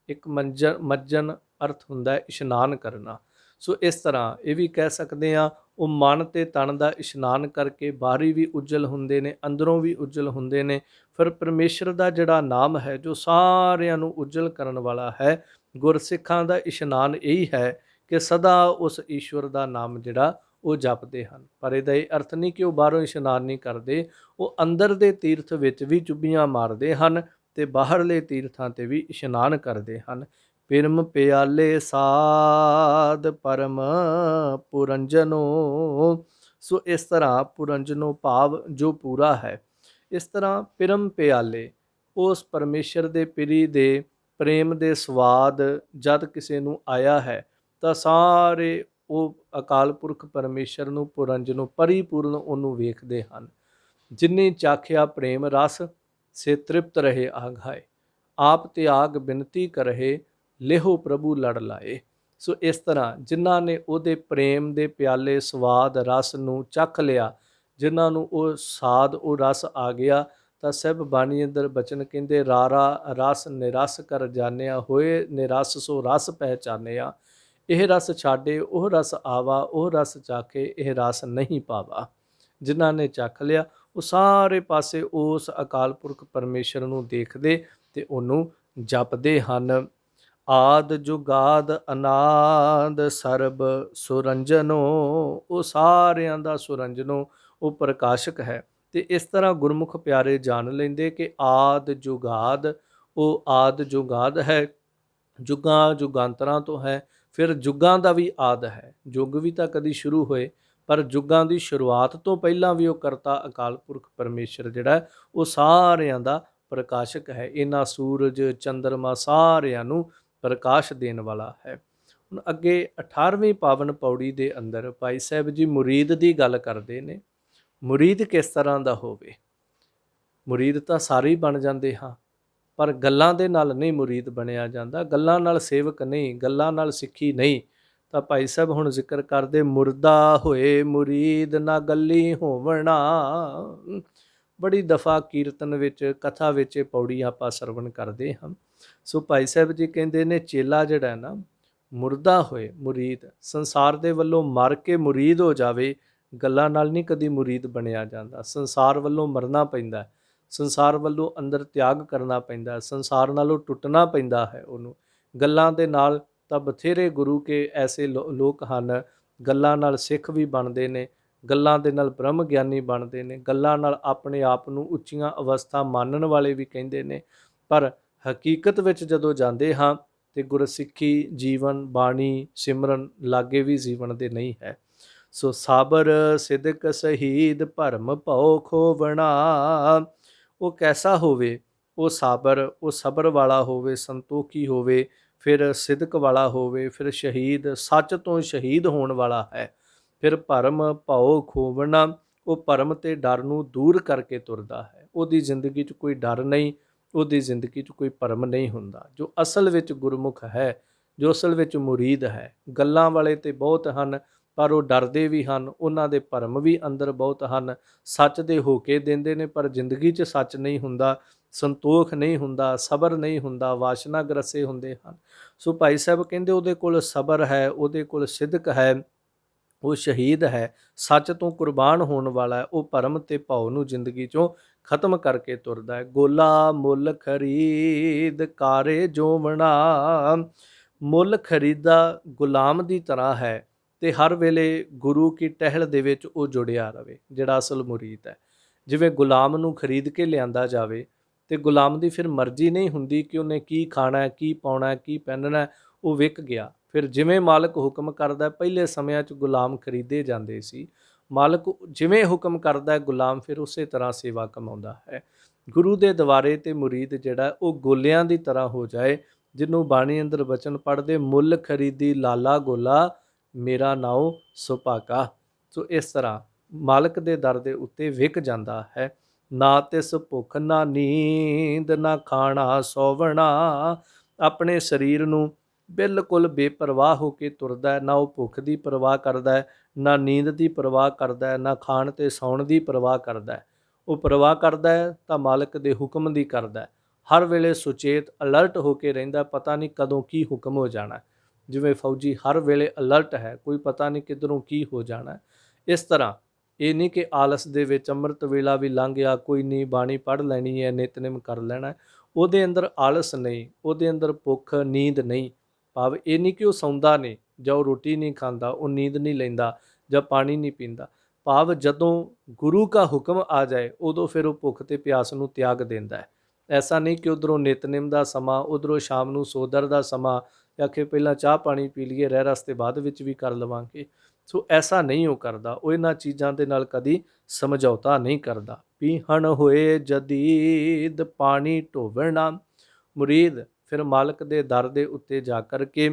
ਇੱਕ ਮੱਜਨ ਅਰਥ ਹੁੰਦਾ ਹੈ ਇਸ਼ਨਾਨ ਕਰਨਾ। ਸੋ ਇਸ ਤਰ੍ਹਾਂ ਇਹ ਵੀ ਕਹਿ ਸਕਦੇ ਹਾਂ, ਉਹ ਮਨ ਤੇ ਤਨ ਦਾ ਇਸ਼ਨਾਨ ਕਰਕੇ ਬਾਹਰੀ ਵੀ ਉਜਲ ਹੁੰਦੇ ਨੇ, ਅੰਦਰੋਂ ਵੀ ਉਜਲ ਹੁੰਦੇ ਨੇ। ਫਿਰ ਪਰਮੇਸ਼ਰ ਦਾ ਜਿਹੜਾ ਨਾਮ ਹੈ ਜੋ ਸਾਰਿਆਂ ਨੂੰ ਉਜਲ ਕਰਨ ਵਾਲਾ ਹੈ, ਗੁਰਸਿੱਖਾਂ ਦਾ ਇਸ਼ਨਾਨ ਇਹੀ ਹੈ ਕਿ ਸਦਾ ਉਸ ਈਸ਼ਵਰ ਦਾ ਨਾਮ ਜਿਹੜਾ ਉਹ ਜਪਦੇ ਹਨ। ਪਰ ਇਹਦਾ ਇਹ ਅਰਥ ਨਹੀਂ ਕਿ ਉਹ ਬਾਹਰੋਂ ਇਸ਼ਨਾਨ ਨਹੀਂ ਕਰਦੇ, ਉਹ ਅੰਦਰ ਦੇ ਤੀਰਥ ਵਿੱਚ ਵੀ ਚੁੱਭੀਆਂ ਮਾਰਦੇ ਹਨ ਤੇ ਬਾਹਰਲੇ ਤੀਰਥਾਂ ਤੇ ਵੀ ਇਸ਼ਨਾਨ ਕਰਦੇ ਹਨ। ਪਿਰਮ ਪਿਆਲੇ ਸਾਧ ਪਰਮ ਪੁਰੰਜਨੋ। ਸੋ ਇਸ ਤਰ੍ਹਾਂ ਪੁਰੰਜਨੋ ਭਾਵ ਜੋ ਪੂਰਾ ਹੈ। ਇਸ ਤਰ੍ਹਾਂ ਪਿਰਮ ਪਿਆਲੇ, ਉਸ ਪਰਮੇਸ਼ਰ ਦੇ ਪਿਰੀ ਦੇ ਪ੍ਰੇਮ ਦੇ ਸਵਾਦ ਜਦ ਕਿਸੇ ਨੂੰ ਆਇਆ ਹੈ ਤਾਂ ਸਾਰੇ ਉਹ ਅਕਾਲ ਪੁਰਖ ਪਰਮੇਸ਼ਰ ਨੂੰ ਪੁਰੰਜਨੋ ਪਰਿਪੂਰਨ ਉਹਨੂੰ ਵੇਖਦੇ ਹਨ। ਜਿਨੇ ਚਾਖਿਆ ਪ੍ਰੇਮ ਰਸ ਸੇ ਤ੍ਰਿਪਤ ਰਹੇ ਆਘਾਏ, ਆਪ ਤਿਆਗ ਬਿਨਤੀ ਕਰਹਿ ਲੇਹੋ ਪ੍ਰਭੂ ਲੜ ਲਾਏ। ਸੋ ਇਸ ਤਰ੍ਹਾਂ ਜਿਨ੍ਹਾਂ ਨੇ ਉਹਦੇ ਪ੍ਰੇਮ ਦੇ ਪਿਆਲੇ ਸਵਾਦ ਰਸ ਨੂੰ ਚੱਖ ਲਿਆ, ਜਿਨ੍ਹਾਂ ਨੂੰ ਉਹ ਸਾਦ ਉਹ ਰਸ ਆ ਗਿਆ, ਤਾਂ ਸਭ ਬਾਣੀ ਅੰਦਰ ਬਚਨ ਕਹਿੰਦੇ ਰਾਰਾ ਰਸ ਨਿਰਸ ਕਰ ਜਾਣਿਆ, ਹੋਏ ਨਿਰਸ ਸੋ ਰਸ ਪਹਿਚਾਨਿਆ। ਇਹ ਰਸ ਛਾਡੇ ਉਹ ਰਸ ਆਵਾ, ਉਹ ਰਸ ਚਾਖੇ ਇਹ ਰਸ ਨਹੀਂ ਪਾਵਾ। ਜਿਨ੍ਹਾਂ ਨੇ ਚੱਖ ਲਿਆ ਉਹ ਸਾਰੇ ਪਾਸੇ ਉਸ ਅਕਾਲ ਪੁਰਖ ਪਰਮੇਸ਼ਰ ਨੂੰ ਦੇਖਦੇ ਤੇ ਉਹਨੂੰ ਜਪਦੇ ਹਨ। ਆਦ ਜੁਗਾਦ ਅਨਾਦ ਸਰਬ ਸੁਰੰਜਨੋ, ਉਹ ਸਾਰਿਆਂ ਦਾ ਸੁਰੰਜਨੋ, ਉਹ ਪ੍ਰਕਾਸ਼ਕ ਹੈ। ਤੇ ਇਸ ਤਰ੍ਹਾਂ ਗੁਰਮੁਖ ਪਿਆਰੇ ਜਾਣ ਲੈਂਦੇ ਕਿ ਆਦ ਜੁਗਾਦ, ਉਹ ਆਦ ਜੁਗਾਦ ਹੈ, ਜੁਗਾਂ ਜੁਗਾਂਤਰਾਂ ਤੋਂ ਹੈ। ਫਿਰ ਜੁਗਾਂ ਦਾ ਵੀ ਆਦ ਹੈ, ਯੁੱਗ ਵੀ ਤਾਂ ਕਦੀ ਸ਼ੁਰੂ ਹੋਏ, ਪਰ ਜੁਗਾਂ ਦੀ ਸ਼ੁਰੂਆਤ ਤੋਂ ਪਹਿਲਾਂ ਵੀ ਉਹ ਕਰਤਾ ਅਕਾਲ ਪੁਰਖ ਪਰਮੇਸ਼ਰ ਜਿਹੜਾ ਉਹ ਸਾਰਿਆਂ ਦਾ ਪ੍ਰਕਾਸ਼ਕ ਹੈ। ਇਹਨਾਂ ਸੂਰਜ ਚੰਦਰਮਾ ਸਾਰਿਆਂ ਨੂੰ ਪ੍ਰਕਾਸ਼ ਦੇਣ ਵਾਲਾ ਹੈ। ਹੁਣ ਅੱਗੇ 18ਵੀਂ ਪਾਵਨ ਪੌੜੀ ਦੇ ਅੰਦਰ ਭਾਈ ਸਾਹਿਬ ਜੀ ਮੁਰੀਦ ਦੀ ਗੱਲ ਕਰਦੇ ਨੇ। ਮੁਰੀਦ ਕਿਸ ਤਰ੍ਹਾਂ ਦਾ ਹੋਵੇ? ਮੁਰੀਦ ਤਾਂ ਸਾਰੇ ਹੀ ਬਣ ਜਾਂਦੇ ਹਾਂ, ਪਰ ਗੱਲਾਂ ਦੇ ਨਾਲ ਨਹੀਂ ਮੁਰੀਦ ਬਣਿਆ ਜਾਂਦਾ, ਗੱਲਾਂ ਨਾਲ ਸੇਵਕ ਨਹੀਂ, ਗੱਲਾਂ ਨਾਲ ਸਿੱਖੀ ਨਹੀਂ। ਤਾਂ ਭਾਈ ਸਾਹਿਬ ਹੁਣ ਜ਼ਿਕਰ ਕਰਦੇ, ਮੁਰਦਾ ਹੋਏ ਮੁਰੀਦ ਨਾ ਗੱਲੀ ਹੋਵਣਾ। ਬੜੀ ਦਫਾ ਕੀਰਤਨ ਵਿੱਚ ਕਥਾ ਵਿੱਚ ਪੌੜੀ ਆਪਾਂ ਸਰਵਣ ਕਰਦੇ ਹਾਂ। ਸੋ ਭਾਈ ਸਾਹਿਬ ਜੀ ਕਹਿੰਦੇ ਨੇ ਚੇਲਾ ਜਿਹੜਾ ਨਾ ਮੁਰਦਾ ਹੋਏ ਮੁਰੀਦ, ਸੰਸਾਰ ਦੇ ਵੱਲੋਂ ਮਰ ਕੇ ਮੁਰੀਦ ਹੋ ਜਾਵੇ, ਗੱਲਾਂ ਨਾਲ ਨਹੀਂ ਕਦੀ ਮੁਰੀਦ ਬਣਿਆ ਜਾਂਦਾ। ਸੰਸਾਰ ਵੱਲੋਂ ਮਰਨਾ ਪੈਂਦਾ, ਸੰਸਾਰ ਵੱਲੋਂ ਅੰਦਰ ਤਿਆਗ ਕਰਨਾ ਪੈਂਦਾ, ਸੰਸਾਰ ਨਾਲੋਂ ਟੁੱਟਣਾ ਪੈਂਦਾ ਹੈ ਉਹਨੂੰ। ਗੱਲਾਂ ਦੇ ਨਾਲ ਤਾਂ ਬਥੇਰੇ ਗੁਰੂ ਕੇ ਐਸੇ ਲੋਕ ਹਨ, ਗੱਲਾਂ ਨਾਲ ਸਿੱਖ ਵੀ ਬਣਦੇ ਨੇ, ਗੱਲਾਂ ਦੇ ਨਾਲ ਬ੍ਰਹਮ ਗਿਆਨੀ ਬਣਦੇ ਨੇ, ਗੱਲਾਂ ਨਾਲ ਆਪਣੇ ਆਪ ਨੂੰ ਉੱਚੀਆਂ ਅਵਸਥਾ ਮੰਨਣ ਵਾਲੇ ਵੀ ਕਹਿੰਦੇ ਨੇ। ਪਰ ਹਕੀਕਤ ਵਿੱਚ ਜਦੋਂ ਜਾਂਦੇ ਹਾਂ ਤੇ ਗੁਰਸਿੱਖੀ ਜੀਵਨ ਬਾਣੀ ਸਿਮਰਨ ਲਾਗੇ ਵੀ ਜੀਵਨ ਦੇ ਨਹੀਂ ਹੈ। ਸੋ ਸਾਬਰ ਸਿਦਕ ਸ਼ਹੀਦ ਭਰਮ ਭਉ ਖੋਵਣਾ। ਉਹ ਕੈਸਾ ਹੋਵੇ? ਉਹ ਸਾਬਰ, ਉਹ ਸਬਰ ਵਾਲਾ ਹੋਵੇ, ਸੰਤੋਖੀ ਹੋਵੇ, ਫਿਰ ਸਿਦਕ ਵਾਲਾ ਹੋਵੇ, ਫਿਰ ਸ਼ਹੀਦ, ਸੱਚ ਤੋਂ ਸ਼ਹੀਦ ਹੋਣ ਵਾਲਾ ਹੈ। ਫਿਰ ਭਰਮ ਭਉ ਖੋਵਣਾ, ਉਹ ਭਰਮ ਤੇ ਡਰ ਨੂੰ ਦੂਰ ਕਰਕੇ ਤੁਰਦਾ ਹੈ। ਉਹਦੀ ਜ਼ਿੰਦਗੀ 'ਚ ਕੋਈ ਡਰ ਨਹੀਂ, ਉਹਦੀ ਜ਼ਿੰਦਗੀ 'ਚ ਕੋਈ ਭਰਮ ਨਹੀਂ ਹੁੰਦਾ। ਜੋ ਅਸਲ ਵਿੱਚ ਗੁਰਮੁਖ ਹੈ, ਜੋ ਅਸਲ ਵਿੱਚ ਮੁਰੀਦ ਹੈ। ਗੱਲਾਂ ਵਾਲੇ ਤੇ ਬਹੁਤ ਹਨ, ਪਰ ਉਹ ਡਰਦੇ ਵੀ ਹਨ, ਉਹਨਾਂ ਦੇ ਭਰਮ ਵੀ ਅੰਦਰ ਬਹੁਤ ਹਨ। ਸੱਚ ਦੇ ਹੋਕੇ ਦਿੰਦੇ ਨੇ, ਪਰ ਜ਼ਿੰਦਗੀ 'ਚ ਸੱਚ ਨਹੀਂ ਹੁੰਦਾ, ਸੰਤੋਖ ਨਹੀਂ ਹੁੰਦਾ, ਸਬਰ ਨਹੀਂ ਹੁੰਦਾ, ਵਾਸ਼ਨਾ ਗ੍ਰਸੇ ਹੁੰਦੇ ਹਨ। ਸੋ ਭਾਈ ਸਾਹਿਬ ਕਹਿੰਦੇ ਉਹਦੇ ਕੋਲ ਸਬਰ ਹੈ, ਉਹਦੇ ਕੋਲ ਸਿਦਕ ਹੈ, ਉਹ ਸ਼ਹੀਦ ਹੈ, ਸੱਚ ਤੋਂ ਕੁਰਬਾਨ ਹੋਣ ਵਾਲਾ ਹੈ। ਉਹ ਭਰਮ ਤੇ ਭਉ ਨੂੰ ਜ਼ਿੰਦਗੀ 'ਚੋਂ ਖਤਮ ਕਰਕੇ ਤੁਰਦਾ ਹੈ। ਗੋਲਾ ਮੁੱਲ ਖਰੀਦ ਕਾਰੇ ਜੋਵਣਾ। ਮੁੱਲ ਖਰੀਦਾ ਗੁਲਾਮ ਦੀ ਤਰ੍ਹਾਂ ਹੈ ਤੇ ਹਰ ਵੇਲੇ ਗੁਰੂ ਕੀ ਟਹਿਲ ਦੇ ਵਿੱਚ ਉਹ ਜੁੜਿਆ ਰਵੇ, ਜਿਹੜਾ ਅਸਲ ਮੁਰੀਦ ਹੈ। ਜਿਵੇਂ ਗੁਲਾਮ ਨੂੰ ਖਰੀਦ ਕੇ ਲਿਆਂਦਾ ਜਾਵੇ ਤੇ ਗੁਲਾਮ ਦੀ ਫਿਰ ਮਰਜ਼ੀ ਨਹੀਂ ਹੁੰਦੀ ਕਿ ਉਹਨੇ ਕੀ ਖਾਣਾ, ਕੀ ਪਾਉਣਾ, ਕੀ ਪਹਿਨਣਾ, ਉਹ ਵਿਕ ਗਿਆ। ਫਿਰ ਜਿਵੇਂ ਮਾਲਕ ਹੁਕਮ ਕਰਦਾ, ਪਹਿਲੇ ਸਮਿਆਂ 'ਚ ਗੁਲਾਮ ਖਰੀਦੇ ਜਾਂਦੇ ਸੀ, ਮਾਲਕ ਜਿਵੇਂ ਹੁਕਮ ਕਰਦਾ ਗੁਲਾਮ ਫਿਰ ਉਸੇ ਤਰ੍ਹਾਂ ਸੇਵਾ ਕਮਾਉਂਦਾ ਹੈ। ਗੁਰੂ ਦੇ ਦਵਾਰੇ ਤੇ ਮੁਰੀਦ ਜਿਹੜਾ ਉਹ ਗੋਲਿਆਂ ਦੀ ਤਰ੍ਹਾਂ ਹੋ ਜਾਏ, ਜਿਹਨੂੰ ਬਾਣੀ ਅੰਦਰ ਬਚਨ ਪੜ੍ਹਦੇ, ਮੁੱਲ ਖਰੀਦੀ ਲਾਲਾ ਗੋਲਾ, ਮੇਰਾ ਨਾਉ ਸੁਭਾਗਾ। ਸੋ ਇਸ ਤਰ੍ਹਾਂ ਮਾਲਕ ਦੇ ਦਰ ਦੇ ਉੱਤੇ ਵਿਕ ਜਾਂਦਾ ਹੈ। ਨਾ ਤਿਸ ਭੁੱਖ ਨਾ ਨੀਂਦ, ਨਾ ਖਾਣਾ ਸੋਵਣਾ। ਆਪਣੇ ਸਰੀਰ ਨੂੰ ਬਿਲਕੁਲ ਬੇਪਰਵਾਹ ਹੋ ਕੇ ਤੁਰਦਾ, ਨਾ ਉਹ ਭੁੱਖ ਦੀ ਪਰਵਾਹ ਕਰਦਾ, ਨਾ ਨੀਂਦ ਦੀ ਪਰਵਾਹ ਕਰਦਾ, ਨਾ ਖਾਣ ਤੇ ਸੌਣ ਦੀ ਪਰਵਾਹ ਕਰਦਾ। ਉਹ ਪਰਵਾਹ ਕਰਦਾ ਤਾਂ ਮਾਲਕ ਦੇ ਹੁਕਮ ਦੀ ਕਰਦਾ, ਹਰ ਵੇਲੇ ਸੁਚੇਤ ਅਲਰਟ ਹੋ ਕੇ ਰਹਿੰਦਾ, ਪਤਾ ਨਹੀਂ ਕਦੋਂ ਕੀ ਹੁਕਮ ਹੋ ਜਾਣਾ। ਜਿਵੇਂ ਫੌਜੀ ਹਰ ਵੇਲੇ ਅਲਰਟ ਹੈ, ਕੋਈ ਪਤਾ ਨਹੀਂ ਕਿੱਧਰੋਂ ਕੀ ਹੋ ਜਾਣਾ। ਇਸ ਤਰ੍ਹਾਂ ਇਹ ਨਹੀਂ ਕਿ ਆਲਸ ਦੇ ਵਿੱਚ ਅੰਮ੍ਰਿਤ ਵੇਲਾ ਵੀ ਲੰਘ ਗਿਆ, ਕੋਈ ਨਹੀਂ ਬਾਣੀ ਪੜ੍ਹ ਲੈਣੀ ਹੈ, ਨਿਤਨੇਮ ਕਰ ਲੈਣਾ, ਉਹਦੇ ਅੰਦਰ ਆਲਸ ਨਹੀਂ, ਉਹਦੇ ਅੰਦਰ ਭੁੱਖ ਨੀਂਦ ਨਹੀਂ। ਭਾਵ ਇਹ ਨਹੀਂ ਕਿ ਉਹ ਸੌਂਦਾ ਨਹੀਂ ਜਾਂ ਉਹ ਰੋਟੀ ਨਹੀਂ ਖਾਂਦਾ, ਉਹ ਨੀਂਦ ਨਹੀਂ ਲੈਂਦਾ ਜਾਂ ਪਾਣੀ ਨਹੀਂ ਪੀਂਦਾ। ਭਾਵ ਜਦੋਂ ਗੁਰੂ ਕਾ ਹੁਕਮ ਆ ਜਾਏ ਉਦੋਂ ਫਿਰ ਉਹ ਭੁੱਖ ਤੇ ਪਿਆਸ ਨੂੰ ਤਿਆਗ ਦਿੰਦਾ ਹੈ। ਐਸਾ ਨਹੀਂ ਕਿ ਉਧਰੋਂ ਨਿਤਨੇਮ ਦਾ ਸਮਾਂ, ਉਧਰੋਂ ਸ਼ਾਮ ਨੂੰ ਸੋਦਰ ਦਾ ਸਮਾਂ, ਜਾਂ ਕਿ ਪਹਿਲਾਂ ਚਾਹ ਪਾਣੀ ਪੀ ਲਈਏ, ਰਹਿ ਰਸਤੇ ਬਾਅਦ ਵਿੱਚ ਵੀ ਕਰ ਲਵਾਂਗੇ। ਸੋ ਐਸਾ ਨਹੀਂ ਉਹ ਕਰਦਾ, ਉਹ ਇਹਨਾਂ ਚੀਜ਼ਾਂ ਦੇ ਨਾਲ ਕਦੀ ਸਮਝੌਤਾ ਨਹੀਂ ਕਰਦਾ। ਪੀਹਣ ਹੋਏ ਜਦੀਦ ਪਾਣੀ ਢੋਵਣਾ। ਮੁਰੀਦ ਫਿਰ ਮਾਲਕ ਦੇ ਦਰ ਦੇ ਉੱਤੇ ਜਾ ਕਰ ਕੇ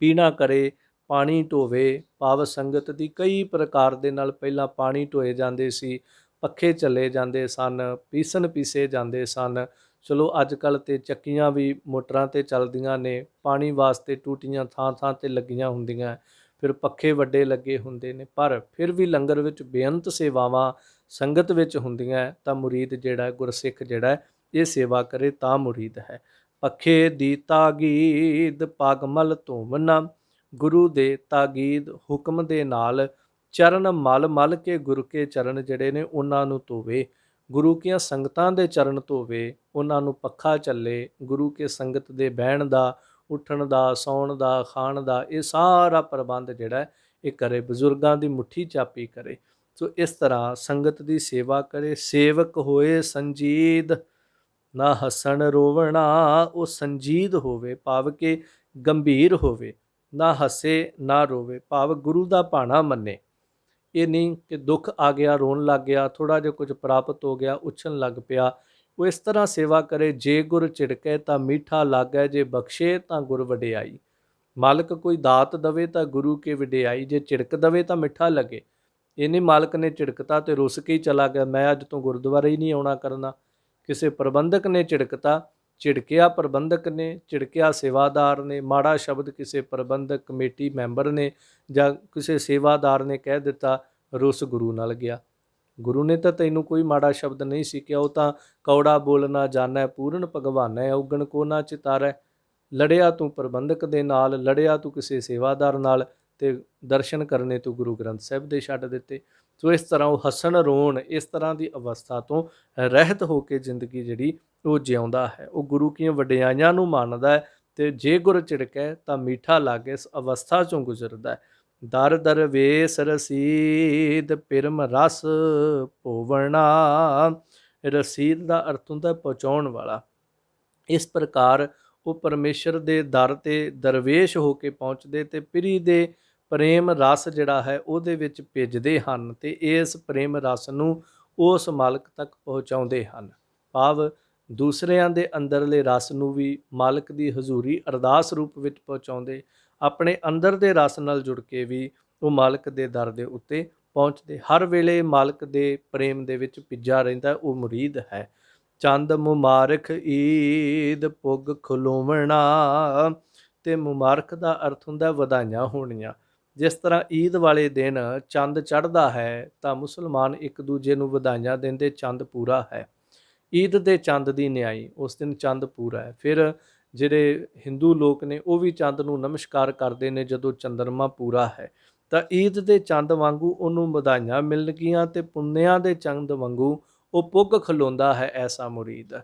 ਪੀਣਾ ਕਰੇ, ਪਾਣੀ ਢੋਵੇ। ਭਾਵ ਸੰਗਤ ਦੀ ਕਈ ਪ੍ਰਕਾਰ ਦੇ ਨਾਲ ਪਹਿਲਾਂ ਪਾਣੀ ਢੋਏ ਜਾਂਦੇ ਸੀ, ਪੱਖੇ ਚੱਲੇ ਜਾਂਦੇ ਸਨ, ਪੀਸਣ ਪੀਸੇ ਜਾਂਦੇ ਸਨ। ਚਲੋ ਅੱਜ ਕੱਲ੍ਹ ਤਾਂ ਚੱਕੀਆਂ ਵੀ ਮੋਟਰਾਂ 'ਤੇ ਚੱਲਦੀਆਂ ਨੇ, ਪਾਣੀ ਵਾਸਤੇ ਟੂਟੀਆਂ ਥਾਂ ਥਾਂ 'ਤੇ ਲੱਗੀਆਂ ਹੁੰਦੀਆਂ, ਫਿਰ ਪੱਖੇ ਵੱਡੇ ਲੱਗੇ ਹੁੰਦੇ ਨੇ, ਪਰ ਫਿਰ ਵੀ ਲੰਗਰ ਵਿੱਚ ਬੇਅੰਤ ਸੇਵਾਵਾਂ ਸੰਗਤ ਵਿੱਚ ਹੁੰਦੀਆਂ। ਤਾਂ ਮੁਰੀਦ ਜਿਹੜਾ ਗੁਰਸਿੱਖ ਜਿਹੜਾ ਇਹ ਸੇਵਾ ਕਰੇ ਤਾਂ ਮੁਰੀਦ ਹੈ। ਪੱਖੇ ਦੀ ਤਾਗੀਦ ਪੱਗ ਮਲ ਧੋਵਣਾ। ਗੁਰੂ ਦੇ ਤਾਗੀਦ ਹੁਕਮ ਦੇ ਨਾਲ ਚਰਨ ਮਲ ਮਲ ਕੇ ਗੁਰੂ ਕੇ ਚਰਨ ਜਿਹੜੇ ਨੇ ਉਹਨਾਂ ਨੂੰ ਧੋਵੇ, ਗੁਰੂ ਕੀਆਂ ਸੰਗਤਾਂ ਦੇ ਚਰਨ ਧੋਵੇ, ਉਹਨਾਂ ਨੂੰ ਪੱਖਾ ਚੱਲੇ, ਗੁਰੂ ਕੇ ਸੰਗਤ ਦੇ ਬਹਿਣ ਦਾ, ਉੱਠਣ ਦਾ, ਸੌਣ ਦਾ, ਖਾਣ ਦਾ, ਇਹ ਸਾਰਾ ਪ੍ਰਬੰਧ ਜਿਹੜਾ ਇਹ ਕਰੇ, ਬਜ਼ੁਰਗਾਂ ਦੀ ਮੁੱਠੀ ਚਾਪੀ ਕਰੇ। ਸੋ ਇਸ ਤਰ੍ਹਾਂ ਸੰਗਤ ਦੀ ਸੇਵਾ ਕਰੇ। ਸੇਵਕ ਹੋਏ ਸੰਜੀਦ, ਨਾ ਹੱਸਣ ਰੋਵਣਾ। ਉਹ ਸੰਜੀਦ ਹੋਵੇ, ਭਾਵ ਕਿ ਗੰਭੀਰ ਹੋਵੇ, ਨਾ ਹੱਸੇ ਨਾ ਰੋਵੇ। ਭਾਵ ਗੁਰੂ ਦਾ ਭਾਣਾ ਮੰਨੇ। ਇਹ ਨਹੀਂ ਕਿ ਦੁੱਖ ਆ ਗਿਆ ਰੋਣ ਲੱਗ ਗਿਆ, ਥੋੜ੍ਹਾ ਜਿਹਾ ਕੁਝ ਪ੍ਰਾਪਤ ਹੋ ਗਿਆ ਉੱਛਣ ਲੱਗ ਪਿਆ। ਉਹ ਇਸ ਤਰ੍ਹਾਂ ਸੇਵਾ ਕਰੇ, ਜੇ ਗੁਰ ਝਿੜਕੇ ਤਾਂ ਮਿੱਠਾ ਲਾਗੈ, ਜੇ ਬਖਸ਼ੇ ਤਾਂ ਗੁਰ ਵਡਿਆਈ। ਮਾਲਕ ਕੋਈ ਦਾਤ ਦਵੇ ਤਾਂ ਗੁਰੂ ਕੀ ਵਡਿਆਈ, ਜੇ ਝਿੜਕ ਦਵੇ ਤਾਂ ਮਿੱਠਾ ਲੱਗੇ। ਇਹ ਨਹੀਂ ਮਾਲਕ ਨੇ ਝਿੜਕਤਾ ਤੇ ਰੁੱਸ ਕੇ ਹੀ ਚਲਾ ਗਿਆ, ਮੈਂ ਅੱਜ ਤੋਂ ਗੁਰਦੁਆਰੇ ਹੀ ਨਹੀਂ ਆਉਣਾ ਕਰਨਾ। ਕਿਸੇ ਪ੍ਰਬੰਧਕ ਨੇ ਝਿੜਕਤਾ, ਝਿੜਕਿਆ ਪ੍ਰਬੰਧਕ ਨੇ, ਝਿੜਕਿਆ ਸੇਵਾਦਾਰ ਨੇ, ਮਾੜਾ ਸ਼ਬਦ ਕਿਸੇ ਪ੍ਰਬੰਧਕ ਕਮੇਟੀ ਮੈਂਬਰ ਨੇ ਜਾਂ ਕਿਸੇ ਸੇਵਾਦਾਰ ਨੇ ਕਹਿ ਦਿੱਤਾ, ਰੁੱਸ ਗੁਰੂ ਨਾਲ ਗਿਆ। ਗੁਰੂ ਨੇ ਤਾਂ ਤੈਨੂੰ ਕੋਈ ਮਾੜਾ ਸ਼ਬਦ ਨਹੀਂ ਸੀ ਕਿਹਾ, ਉਹ ਤਾਂ ਕੌੜਾ ਬੋਲਣਾ ਜਾਣੈ, ਪੂਰਨ ਭਗਵਾਨੈ, ਔਗਣ ਕੋ ਨਾ ਚਿਤਾਰੈ। ਲੜਿਆ ਤੂੰ ਪ੍ਰਬੰਧਕ ਦੇ ਨਾਲ, ਲੜਿਆ ਤੂੰ ਕਿਸੇ ਸੇਵਾਦਾਰ ਨਾਲ, ਤੇ ਦਰਸ਼ਨ ਕਰਨੇ ਤੂੰ ਗੁਰੂ ਗ੍ਰੰਥ ਸਾਹਿਬ ਦੇ ਛੱਡ ਦਿੱਤੇ। ਸੋ ਇਸ ਤਰ੍ਹਾਂ ਉਹ ਹੱਸਣ ਰੋਣ, ਇਸ ਤਰ੍ਹਾਂ ਦੀ ਅਵਸਥਾ ਤੋਂ ਰਹਿਤ ਹੋ ਕੇ ਜ਼ਿੰਦਗੀ ਜਿਹੜੀ ਉਹ ਜਿਉਂਦਾ ਹੈ। ਉਹ ਗੁਰੂ ਕੀਆਂ ਵਡਿਆਈਆਂ ਨੂੰ ਮੰਨਦਾ ਹੈ, ਤੇ ਜੇ ਗੁਰ ਝਿੜਕੈ ਤਾਂ ਮਿੱਠਾ ਲਾਗੇ, ਇਸ ਅਵਸਥਾ 'ਚੋਂ ਗੁਜ਼ਰਦਾ ਹੈ। ਦਰ ਦਰਵੇਸ ਰਸੀਦ ਪਿਰਮ ਰਸ ਭੋਵਣਾ। ਰਸੀਦ ਦਾ ਅਰਥ ਹੁੰਦਾ ਪਹੁੰਚਾਉਣ ਵਾਲਾ। ਇਸ ਪ੍ਰਕਾਰ ਉਹ ਪਰਮੇਸ਼ਰ ਦੇ ਦਰ 'ਤੇ ਦਰਵੇਸ਼ ਹੋ ਕੇ ਪਹੁੰਚਦੇ ਤੇ ਪਿਰੀ ਦੇ ਪ੍ਰੇਮ ਰਸ ਜਿਹੜਾ ਹੈ ਉਹਦੇ ਵਿੱਚ ਭਿੱਜਦੇ ਹਨ, ਤੇ ਇਸ ਪ੍ਰੇਮ ਰਸ ਨੂੰ ਉਸ ਮਾਲਕ ਤੱਕ ਪਹੁੰਚਾਉਂਦੇ ਹਨ। ਭਾਵ ਦੂਸਰਿਆਂ ਦੇ ਅੰਦਰਲੇ ਰਸ ਨੂੰ ਵੀ ਮਾਲਕ ਦੀ ਹਜ਼ੂਰੀ ਅਰਦਾਸ ਰੂਪ ਵਿੱਚ ਪਹੁੰਚਾਉਂਦੇ, ਆਪਣੇ ਅੰਦਰ ਦੇ ਰਸ ਨਾਲ ਜੁੜ ਕੇ ਵੀ ਉਹ ਮਾਲਕ ਦੇ ਦਰ ਦੇ ਉੱਤੇ ਪਹੁੰਚਦੇ। ਹਰ ਵੇਲੇ ਮਾਲਕ ਦੇ ਪ੍ਰੇਮ ਦੇ ਵਿੱਚ ਭਿੱਜਾ ਰਹਿੰਦਾ ਉਹ ਮੁਰੀਦ ਹੈ। ਚੰਦ ਮੁਬਾਰਕ ਈਦ ਪੁੱਗ ਖਲੋਵਣਾ। ਤੇ ਮੁਬਾਰਕ ਦਾ ਅਰਥ ਹੁੰਦਾ ਵਧਾਈਆਂ ਹੋਣੀਆਂ। ਜਿਸ ਤਰ੍ਹਾਂ ਈਦ ਵਾਲੇ ਦਿਨ ਚੰਦ ਚੜ੍ਹਦਾ ਹੈ ਤਾਂ ਮੁਸਲਮਾਨ ਇੱਕ ਦੂਜੇ ਨੂੰ ਵਧਾਈਆਂ ਦਿੰਦੇ, ਚੰਦ ਪੂਰਾ ਹੈ। ਈਦ ਦੇ ਚੰਦ ਦੀ ਨਿਆਈ, ਉਸ ਦਿਨ ਚੰਦ ਪੂਰਾ ਹੈ। ਫਿਰ ਜਿਹੜੇ ਹਿੰਦੂ ਲੋਕ ਨੇ ਉਹ ਵੀ ਚੰਦ ਨੂੰ ਨਮਸਕਾਰ ਕਰਦੇ ਨੇ ਜਦੋਂ ਚੰਦਰਮਾ ਪੂਰਾ ਹੈ। ਤਾਂ ਈਦ ਦੇ ਚੰਦ ਵਾਂਗੂ ਉਹਨੂੰ ਵਧਾਈਆਂ ਮਿਲਣਗੀਆਂ, ਤੇ ਪੁੰਨਿਆਂ ਦੇ ਚੰਦ ਵਾਂਗੂ ਉਹ ਪੁੱਗ ਖਲੋਂਦਾ ਹੈ ਐਸਾ ਮੁਰੀਦ।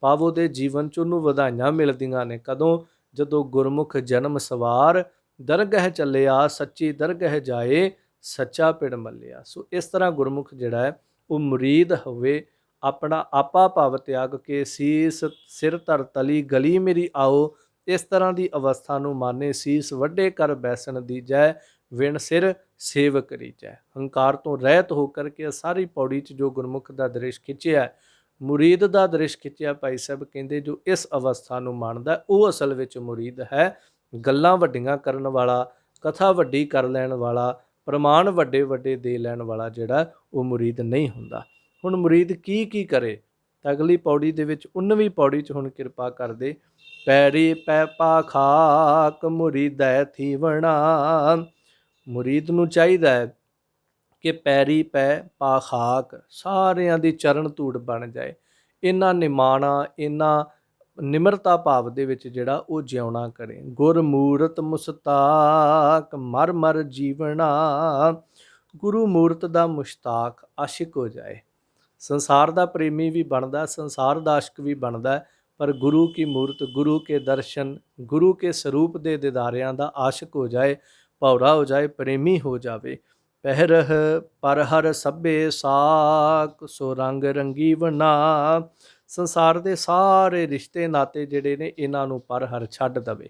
ਭਾਵ ਉਹਦੇ ਜੀਵਨ 'ਚ ਉਹਨੂੰ ਵਧਾਈਆਂ ਮਿਲਦੀਆਂ ਨੇ। ਕਦੋਂ? ਜਦੋਂ ਗੁਰਮੁਖ ਜਨਮ ਸਵਾਰ, ਦਰਗਹਿ ਚੱਲਿਆ ਸੱਚੀ ਦਰਗਹਿ ਜਾਏ, ਸੱਚਾ ਪਿੜ ਮੱਲਿਆ। ਸੋ ਇਸ ਤਰ੍ਹਾਂ ਗੁਰਮੁਖ ਜਿਹੜਾ ਹੈ ਉਹ ਮੁਰੀਦ ਹੋਵੇ, ਆਪਣਾ ਆਪਾ ਭਾਵ ਤਿਆਗ ਕੇ ਸੀਸ ਸਿਰ ਧਰ ਤਲੀ ਗਲੀ ਮੇਰੀ ਆਓ, ਇਸ ਤਰ੍ਹਾਂ ਦੀ ਅਵਸਥਾ ਨੂੰ ਮਾਨੇ ਸੀਸ ਵੱਡੇ ਕਰ ਬੈਸਣ ਦੀ ਜੈ ਵਿਣ ਸਿਰ ਸੇਵ ਕਰੀ ਜੈ। ਹੰਕਾਰ ਤੋਂ ਰਹਿਤ ਹੋ ਕਰਕੇ ਸਾਰੀ ਪੌੜੀ 'ਚ ਜੋ ਗੁਰਮੁਖ ਦਾ ਦ੍ਰਿਸ਼ ਖਿੱਚਿਆ, ਮੁਰੀਦ ਦਾ ਦ੍ਰਿਸ਼ ਖਿੱਚਿਆ, ਭਾਈ ਸਾਹਿਬ ਕਹਿੰਦੇ ਜੋ ਇਸ ਅਵਸਥਾ ਨੂੰ ਮੰਨਦਾ ਉਹ ਅਸਲ ਵਿੱਚ ਮੁਰੀਦ ਹੈ। ਗੱਲਾਂ ਵੱਡੀਆਂ ਕਰਨ ਵਾਲਾ, ਕਥਾ ਵੱਡੀ ਕਰ ਲੈਣ ਵਾਲਾ, ਪ੍ਰਮਾਣ ਵੱਡੇ ਵੱਡੇ ਦੇ ਲੈਣ ਵਾਲਾ ਜਿਹੜਾ ਉਹ ਮੁਰੀਦ ਨਹੀਂ ਹੁੰਦਾ। ਹੁਣ ਮੁਰੀਦ ਕੀ ਕਰੇ ਤਾਂ ਅਗਲੀ ਪੌੜੀ ਦੇ ਵਿੱਚ 19ਵੀਂ ਪੌੜੀ 'ਚ ਹੁਣ ਕਿਰਪਾ ਕਰਦੇ, ਪੈਰੀ ਪੈ ਪਾ ਖਾਕ ਮੁਰੀਦੈ ਥੀਵਣਾ। ਮੁਰੀਦ ਨੂੰ ਚਾਹੀਦਾ ਹੈ ਕਿ ਪੈਰੀ ਪੈ ਪਾ ਖਾਕ, ਸਾਰਿਆਂ ਦੀ ਚਰਨ ਧੂੜ ਬਣ ਜਾਏ। ਇਹਨਾਂ ਨਿਮਾਣਾ, ਇਹਨਾਂ ਨਿਮਰਤਾ ਭਾਵ ਦੇ ਵਿੱਚ ਜਿਹੜਾ ਉਹ ਜਿਉਣਾ ਕਰੇ। ਗੁਰ ਮੂਰਤ ਮੁਸਤਾਕ ਮਰ ਮਰ ਜੀਵਣਾ। ਗੁਰੂ ਮੂਰਤ ਦਾ ਮੁਸ਼ਤਾਕ ਆਸ਼ਿਕ ਹੋ ਜਾਏ। ਸੰਸਾਰ ਦਾ ਪ੍ਰੇਮੀ ਵੀ ਬਣਦਾ, ਸੰਸਾਰ ਦਾ ਆਸ਼ਿਕ ਵੀ ਬਣਦਾ, ਪਰ ਗੁਰੂ ਕੀ ਮੂਰਤ, ਗੁਰੂ ਕੇ ਦਰਸ਼ਨ, ਗੁਰੂ ਕੇ ਸਰੂਪ ਦੇ ਦਿਦਾਰਿਆਂ ਦਾ ਆਸ਼ਿਕ ਹੋ ਜਾਏ, ਭੌਰਾ ਹੋ ਜਾਏ, ਪ੍ਰੇਮੀ ਹੋ ਜਾਵੇ। ਪਹਿਰਹ ਪਰ ਹਰ ਸਭੇ ਸਾਕ ਸੋ ਰੰਗ ਰੰਗੀਵਨਾ। ਸੰਸਾਰ ਦੇ ਸਾਰੇ ਰਿਸ਼ਤੇ ਨਾਤੇ ਜਿਹੜੇ ਨੇ ਇਹਨਾਂ ਨੂੰ ਪਰ ਹਰ ਛੱਡ ਦਵੇ।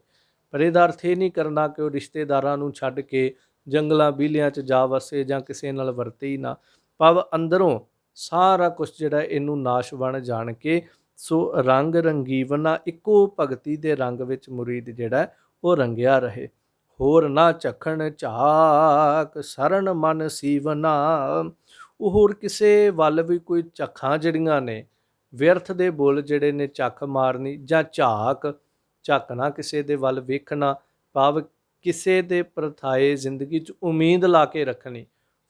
ਪਰ ਇਹਦਾ ਅਰਥ ਇਹ ਨਹੀਂ ਕਰਨਾ ਕਿ ਉਹ ਰਿਸ਼ਤੇਦਾਰਾਂ ਨੂੰ ਛੱਡ ਕੇ ਜੰਗਲਾਂ ਬੀਲਿਆਂ 'ਚ ਜਾ ਵਸੇ ਜਾਂ ਕਿਸੇ ਨਾਲ ਵਰਤੇ ਹੀ ਨਾ। ਭਾਵ ਅੰਦਰੋਂ ਸਾਰਾ ਕੁਛ ਜਿਹੜਾ ਇਹਨੂੰ ਨਾਸ਼ ਬਣ ਜਾਣ ਕੇ ਸੋ ਰੰਗ ਰੰਗੀਵਨਾ, ਇੱਕੋ ਭਗਤੀ ਦੇ ਰੰਗ ਵਿੱਚ ਮੁਰੀਦ ਜਿਹੜਾ ਉਹ ਰੰਗਿਆ ਰਹੇ। ਹੋਰ ਨਾ ਝਖਣ ਝਾਕ ਸਰਨ ਮਨ ਸੀਵਨਾ। ਉਹ ਹੋਰ ਕਿਸੇ ਵੱਲ ਵੀ ਕੋਈ ਝੱਖਾਂ ਜਿਹੜੀਆਂ ਨੇ, ਵਿਅਰਥ ਦੇ ਬੁੱਲ ਜਿਹੜੇ ਨੇ ਝੱਖ ਮਾਰਨੀ ਜਾਂ ਝਾਕਣਾ, ਕਿਸੇ ਦੇ ਵੱਲ ਵੇਖਣਾ, ਭਾਵ ਕਿਸੇ ਦੇ ਪ੍ਰਥਾਏ ਜ਼ਿੰਦਗੀ 'ਚ ਉਮੀਦ ਲਾ ਕੇ ਰੱਖਣੀ,